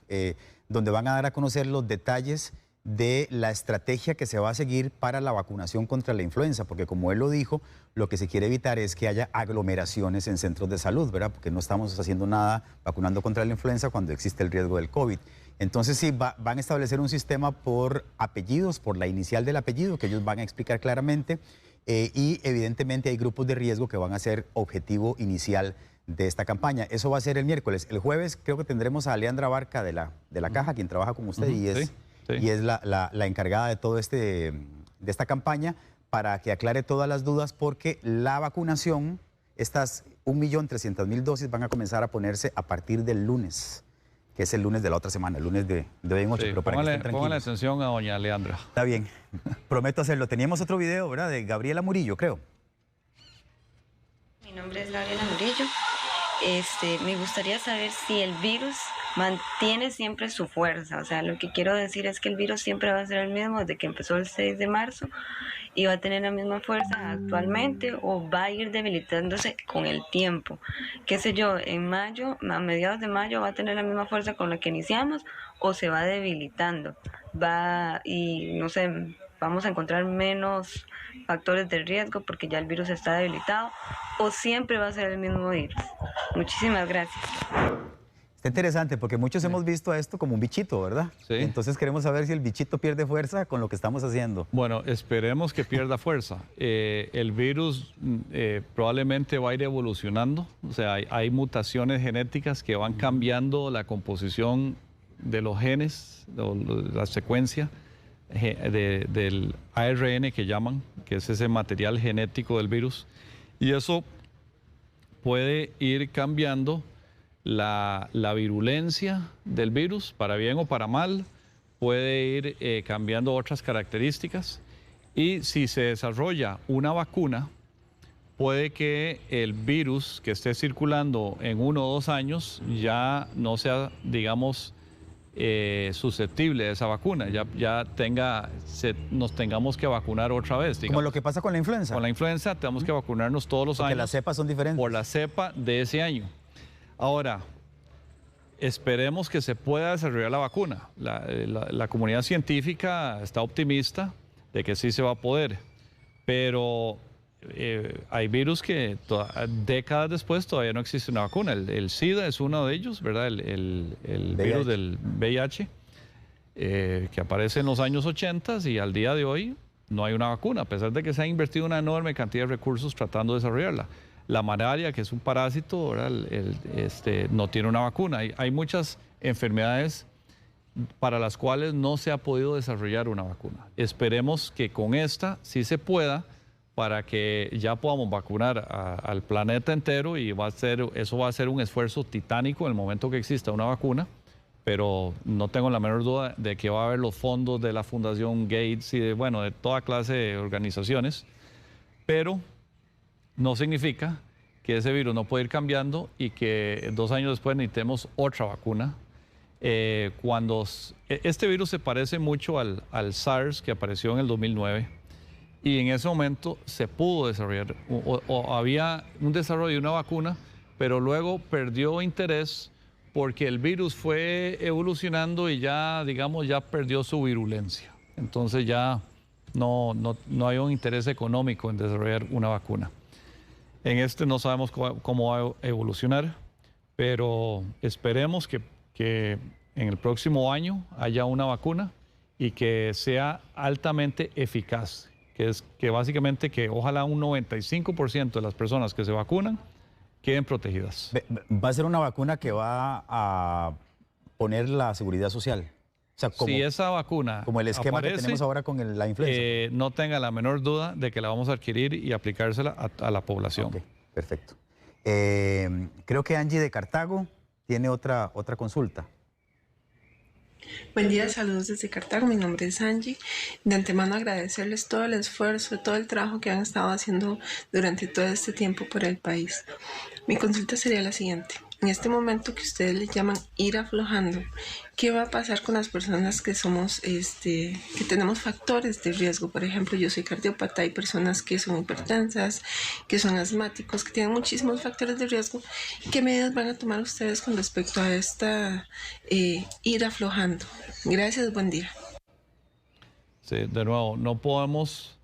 donde van a dar a conocer los detalles de la estrategia que se va a seguir para la vacunación contra la influenza, porque como él lo dijo, lo que se quiere evitar es que haya aglomeraciones en centros de salud, ¿verdad? Porque no estamos haciendo nada vacunando contra la influenza cuando existe el riesgo del COVID. Entonces sí, van a establecer un sistema por apellidos, por la inicial del apellido, que ellos van a explicar claramente, y evidentemente hay grupos de riesgo que van a ser objetivo inicial de esta campaña. Eso va a ser el miércoles. El jueves creo que tendremos a Aleandra Barca de la Caja, quien trabaja con usted y es la encargada de todo de esta campaña, para que aclare todas las dudas, porque la vacunación, estas 1.300.000 dosis van a comenzar a ponerse a partir del lunes, que es el lunes de la otra semana, el lunes de hoy en 8. Sí, pero para que estén tranquilos. Póngale atención a doña Aleandra. Está bien, prometo hacerlo. Teníamos otro video, ¿verdad?, de Gabriela Murillo, creo. Mi nombre es Gabriela Murillo. Me gustaría saber si el virus mantiene siempre su fuerza. O sea, lo que quiero decir es que el virus siempre va a ser el mismo desde que empezó el 6 de marzo y va a tener la misma fuerza actualmente, o va a ir debilitándose con el tiempo. Qué sé yo, en mayo, a mediados de mayo, va a tener la misma fuerza con la que iniciamos, o se va debilitando. Y no sé, vamos a encontrar menos factores de riesgo porque ya el virus está debilitado, o siempre va a ser el mismo virus. Muchísimas gracias. Está interesante porque muchos hemos visto a esto como un bichito, ¿verdad? Sí. Entonces queremos saber si el bichito pierde fuerza con lo que estamos haciendo. Bueno, esperemos que pierda fuerza. El virus probablemente va a ir evolucionando, o sea, hay mutaciones genéticas que van cambiando la composición de los genes, la secuencia del ARN que llaman, que es ese material genético del virus, y eso puede ir cambiando la virulencia del virus, para bien o para mal, puede ir cambiando otras características, y si se desarrolla una vacuna, puede que el virus que esté circulando en 1 o 2 años ya no sea, digamos, susceptible de esa vacuna, nos tengamos que vacunar otra vez. Digamos. Como lo que pasa con la influenza. Con la influenza tenemos que vacunarnos todos los años. Porque las cepas son diferentes. Por la cepa de ese año. Ahora, esperemos que se pueda desarrollar la vacuna. La comunidad científica está optimista de que sí se va a poder, pero hay virus que décadas después todavía no existe una vacuna. El SIDA es uno de ellos, ¿verdad? El virus del VIH, que aparece en los años 80 y al día de hoy no hay una vacuna, a pesar de que se ha invertido una enorme cantidad de recursos tratando de desarrollarla. La malaria, que es un parásito, ¿verdad? No tiene una vacuna. Hay muchas enfermedades para las cuales no se ha podido desarrollar una vacuna. Esperemos que con esta sí se pueda, para que ya podamos vacunar al planeta entero, y eso va a ser un esfuerzo titánico en el momento que exista una vacuna, pero no tengo la menor duda de que va a haber los fondos de la Fundación Gates y de toda clase de organizaciones, pero no significa que ese virus no puede ir cambiando y que 2 años después necesitemos otra vacuna. Este virus se parece mucho al SARS que apareció en el 2009, y en ese momento se pudo desarrollar, o había un desarrollo de una vacuna, pero luego perdió interés porque el virus fue evolucionando y ya perdió su virulencia. Entonces ya no hay un interés económico en desarrollar una vacuna. En este no sabemos cómo va a evolucionar, pero esperemos que en el próximo año haya una vacuna y que sea altamente eficaz, que básicamente ojalá un 95% de las personas que se vacunan queden protegidas. ¿Va a ser una vacuna que va a poner la seguridad social? O sea, si esa vacuna como el esquema que tenemos ahora con la influenza. No tenga la menor duda de que la vamos a adquirir y aplicársela a la población. Okay, perfecto. Creo que Angie de Cartago tiene otra consulta. Buen día, saludos desde Cartago, mi nombre es Angie. De antemano agradecerles todo el esfuerzo, todo el trabajo que han estado haciendo durante todo este tiempo por el país. Mi consulta sería la siguiente. En este momento que ustedes le llaman ir aflojando, ¿qué va a pasar con las personas que que tenemos factores de riesgo? Por ejemplo, yo soy cardiópata, hay personas que son hipertensas, que son asmáticos, que tienen muchísimos factores de riesgo. ¿Qué medidas van a tomar ustedes con respecto a esta ir aflojando? Gracias, buen día. Sí, de nuevo, no podemos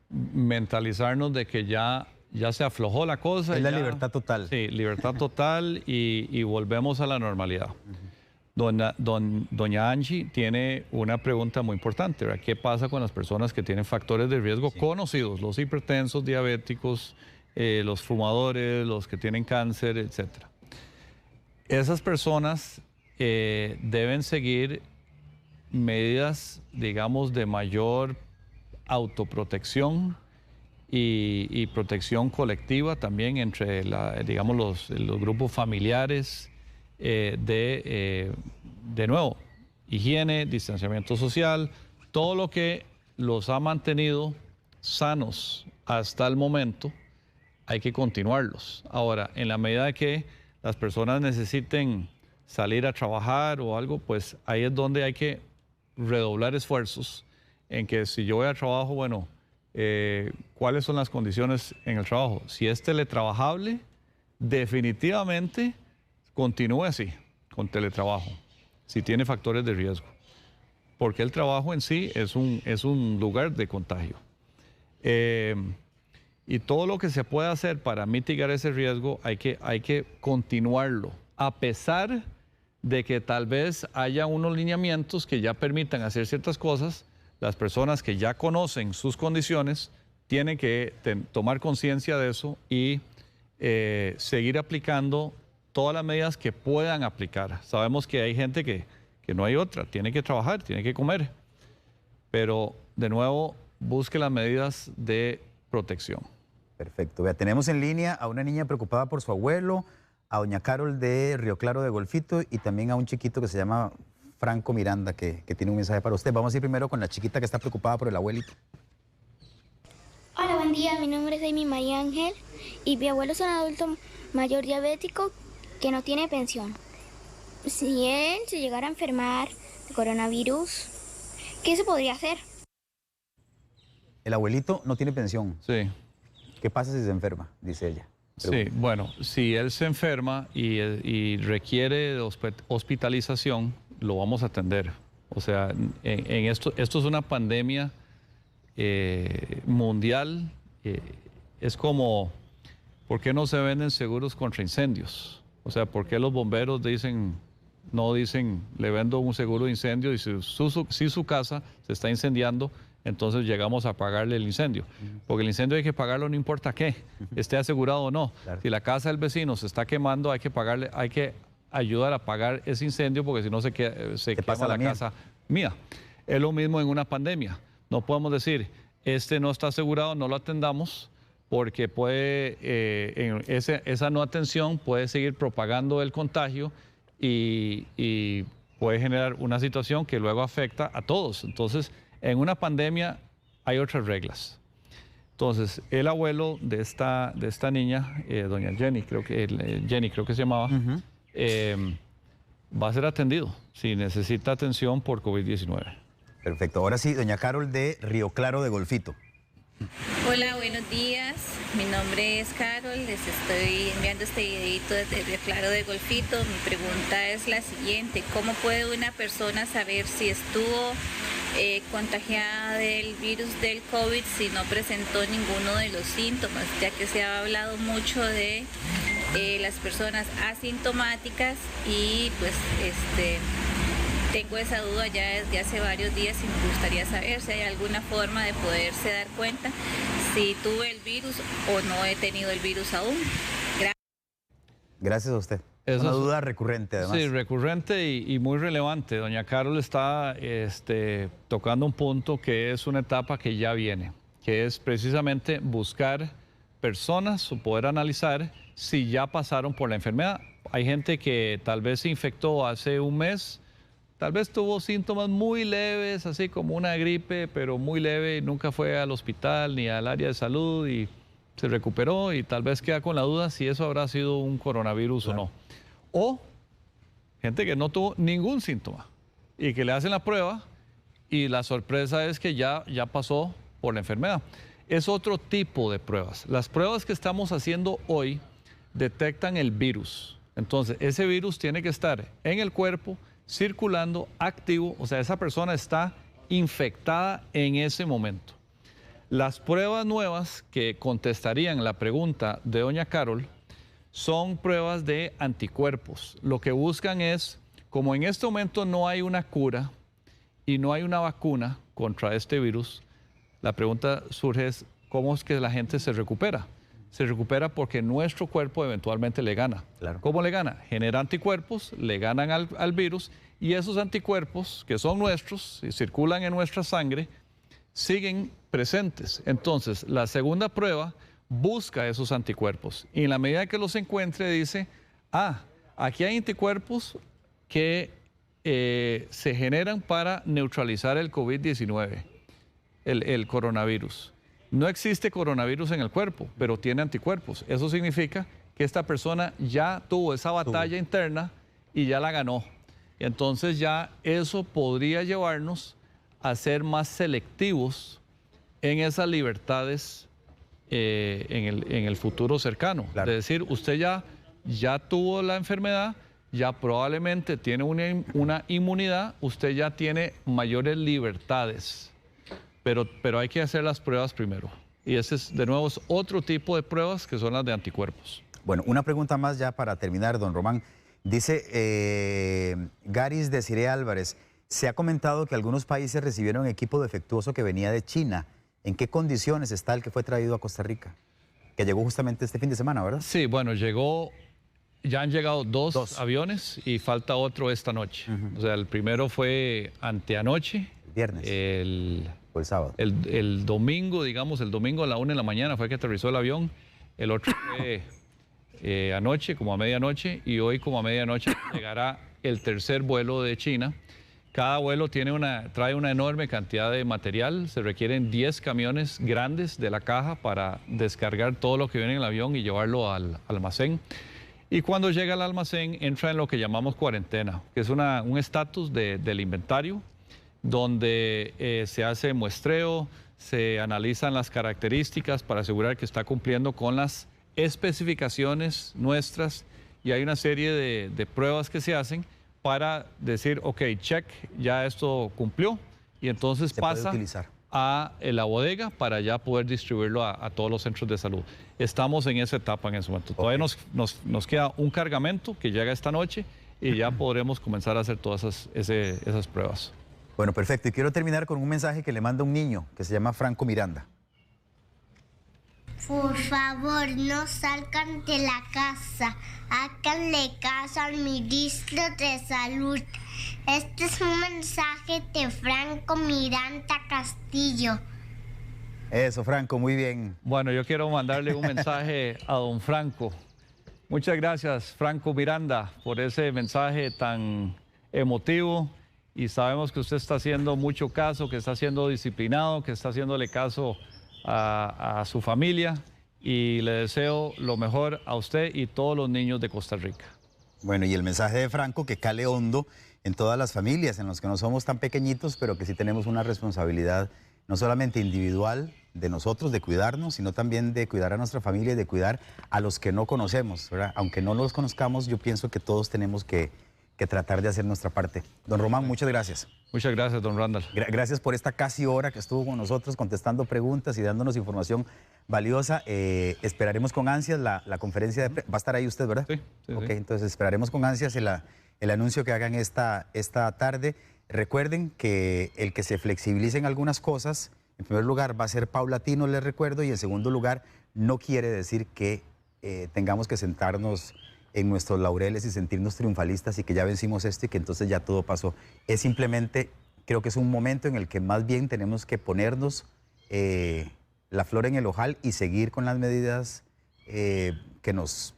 mentalizarnos de que ya se aflojó la cosa. Es la libertad total. Sí, libertad total y volvemos a la normalidad. Doña Angie tiene una pregunta muy importante, ¿verdad? ¿Qué pasa con las personas que tienen factores de riesgo conocidos? Los hipertensos, diabéticos, los fumadores, los que tienen cáncer, etc. Esas personas deben seguir medidas, digamos, de mayor autoprotección y protección colectiva también entre los grupos familiares, de nuevo, higiene, distanciamiento social, todo lo que los ha mantenido sanos hasta el momento, hay que continuarlos. Ahora, en la medida de que las personas necesiten salir a trabajar o algo, pues ahí es donde hay que redoblar esfuerzos en que si yo voy a trabajo, ¿cuáles son las condiciones en el trabajo? Si es teletrabajable, definitivamente continúe así, con teletrabajo, si tiene factores de riesgo, porque el trabajo en sí es un lugar de contagio. Y todo lo que se pueda hacer para mitigar ese riesgo hay que continuarlo, a pesar de que tal vez haya unos lineamientos que ya permitan hacer ciertas cosas. Las personas que ya conocen sus condiciones tienen que tomar conciencia de eso y seguir aplicando todas las medidas que puedan aplicar. Sabemos que hay gente que no hay otra, tiene que trabajar, tiene que comer, pero de nuevo busque las medidas de protección. Perfecto. Vea, tenemos en línea a una niña preocupada por su abuelo, a doña Carol de Río Claro de Golfito y también a un chiquito que se llama Franco Miranda, que tiene un mensaje para usted. Vamos a ir primero con la chiquita que está preocupada por el abuelito. Hola, buen día. Mi nombre es Amy María Ángel y mi abuelo es un adulto mayor diabético que no tiene pensión. si él se llegara a enfermar de coronavirus, ¿qué se podría hacer? El abuelito no tiene pensión. Sí. ¿Qué pasa si se enferma? Dice ella. Sí, bueno, si él se enferma y requiere de hospitalización, lo vamos a atender. O sea, esto es una pandemia mundial. Es como, ¿por qué no se venden seguros contra incendios? O sea, ¿por qué los bomberos no dicen, le vendo un seguro de incendio y si su casa se está incendiando, entonces llegamos a pagarle el incendio? Porque el incendio hay que pagarlo no importa qué, esté asegurado o no. Claro. Si la casa del vecino se está quemando, hay que ayudar a pagar ese incendio porque si no se quema la casa mía. Es lo mismo en una pandemia. No podemos decir, este no está asegurado, no lo atendamos, porque esa no atención puede seguir propagando el contagio y puede generar una situación que luego afecta a todos. Entonces, en una pandemia hay otras reglas. Entonces, el abuelo de esta niña, doña Jenny, creo que se llamaba, va a ser atendido si necesita atención por COVID-19. Perfecto. Ahora sí, doña Carol de Río Claro de Golfito. Hola, buenos días. Mi nombre es Carol. Les estoy enviando este videito desde Río Claro de Golfito. Mi pregunta es la siguiente. ¿Cómo puede una persona saber si estuvo contagiada del virus del COVID si no presentó ninguno de los síntomas? Ya que se ha hablado mucho de las personas asintomáticas y pues tengo esa duda ya desde hace varios días y me gustaría saber si hay alguna forma de poderse dar cuenta si tuve el virus o no he tenido el virus aún. Gracias a usted. Es una duda recurrente, además. Sí, recurrente y muy relevante. Doña Carol está tocando un punto que es una etapa que ya viene, que es precisamente buscar personas o poder analizar si ya pasaron por la enfermedad. Hay gente que tal vez se infectó hace un mes, tal vez tuvo síntomas muy leves, así como una gripe, pero muy leve, y nunca fue al hospital ni al área de salud y se recuperó y tal vez queda con la duda si eso habrá sido un coronavirus o no. O gente que no tuvo ningún síntoma y que le hacen la prueba y la sorpresa es que ya pasó por la enfermedad. Es otro tipo de pruebas. Las pruebas que estamos haciendo hoy detectan el virus. Entonces, ese virus tiene que estar en el cuerpo, circulando, activo, o sea, esa persona está infectada en ese momento. Las pruebas nuevas que contestarían la pregunta de doña Carol son pruebas de anticuerpos. Lo que buscan es, como en este momento no hay una cura y no hay una vacuna contra este virus, la pregunta surge es, ¿cómo es que la gente se recupera? Se recupera porque nuestro cuerpo eventualmente le gana. Claro. ¿Cómo le gana? Genera anticuerpos, le ganan al virus y esos anticuerpos que son nuestros y circulan en nuestra sangre siguen presentes. Entonces, la segunda prueba busca esos anticuerpos y en la medida que los encuentre dice, aquí hay anticuerpos que se generan para neutralizar el COVID-19, el coronavirus. No existe coronavirus en el cuerpo, pero tiene anticuerpos. Eso significa que esta persona ya tuvo esa batalla interna y ya la ganó. Entonces ya eso podría llevarnos a ser más selectivos en esas libertades en el futuro cercano. Claro. Es decir, usted ya tuvo la enfermedad, ya probablemente tiene una inmunidad, usted ya tiene mayores libertades. Pero hay que hacer las pruebas primero. Y ese es, de nuevo, es otro tipo de pruebas que son las de anticuerpos. Bueno, una pregunta más ya para terminar, don Román. Dice Garis Desiree Álvarez, se ha comentado que algunos países recibieron equipo defectuoso que venía de China. ¿En qué condiciones está el que fue traído a Costa Rica? Que llegó justamente este fin de semana, ¿verdad? Sí, bueno, ya han llegado dos aviones y falta otro esta noche. O sea, el primero fue anteanoche. El viernes. O el sábado. El domingo, digamos, el domingo a la 1 de la mañana fue que aterrizó el avión. El otro fue anoche, como a medianoche, y hoy como a medianoche llegará el tercer vuelo de China. Cada vuelo trae una enorme cantidad de material. Se requieren 10 camiones grandes de la caja para descargar todo lo que viene en el avión y llevarlo al almacén. Y cuando llega al almacén entra en lo que llamamos cuarentena, que es un estatus del inventario, donde se hace muestreo, se analizan las características para asegurar que está cumpliendo con las especificaciones nuestras y hay una serie de pruebas que se hacen para decir, ok, check, ya esto cumplió y entonces pasa a la bodega para ya poder distribuirlo a todos los centros de salud. Estamos en esa etapa en ese momento. Todavía nos queda un cargamento que llega esta noche y ya podremos comenzar a hacer todas esas pruebas. Bueno, perfecto. Y quiero terminar con un mensaje que le manda un niño que se llama Franco Miranda. Por favor, no salgan de la casa. Háganle caso al ministro de Salud. Este es un mensaje de Franco Miranda Castillo. Eso, Franco, muy bien. Bueno, yo quiero mandarle un mensaje a don Franco. Muchas gracias, Franco Miranda, por ese mensaje tan emotivo. Y sabemos que usted está haciendo mucho caso, que está siendo disciplinado, que está haciéndole caso a su familia. Y le deseo lo mejor a usted y todos los niños de Costa Rica. Bueno, y el mensaje de Franco que cale hondo en todas las familias, en los que no somos tan pequeñitos, pero que sí tenemos una responsabilidad no solamente individual de nosotros, de cuidarnos, sino también de cuidar a nuestra familia y de cuidar a los que no conocemos, ¿verdad? Aunque no los conozcamos, yo pienso que todos tenemos que tratar de hacer nuestra parte. Don Román, muchas gracias. Muchas gracias, don Randall. Gracias por esta casi hora que estuvo con nosotros contestando preguntas y dándonos información valiosa. Esperaremos con ansias la conferencia de... Va a estar ahí usted, ¿verdad? Sí. Ok, entonces esperaremos con ansias el anuncio que hagan esta tarde. Recuerden que el que se flexibilicen algunas cosas, en primer lugar va a ser paulatino, les recuerdo, y en segundo lugar no quiere decir que tengamos que sentarnos en nuestros laureles y sentirnos triunfalistas y que ya vencimos esto y que entonces ya todo pasó. Es simplemente, creo que es un momento en el que más bien tenemos que ponernos la flor en el ojal y seguir con las medidas que nos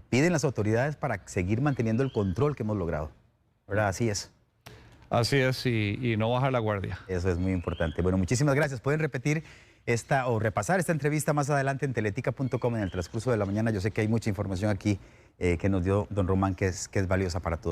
piden las autoridades para seguir manteniendo el control que hemos logrado. ¿Verdad? Así es. Así es, y no bajar la guardia. Eso es muy importante. Bueno, muchísimas gracias. Pueden repetir o repasar esta entrevista más adelante en teletica.com en el transcurso de la mañana. Yo sé que hay mucha información aquí que nos dio don Román que es valiosa para todos.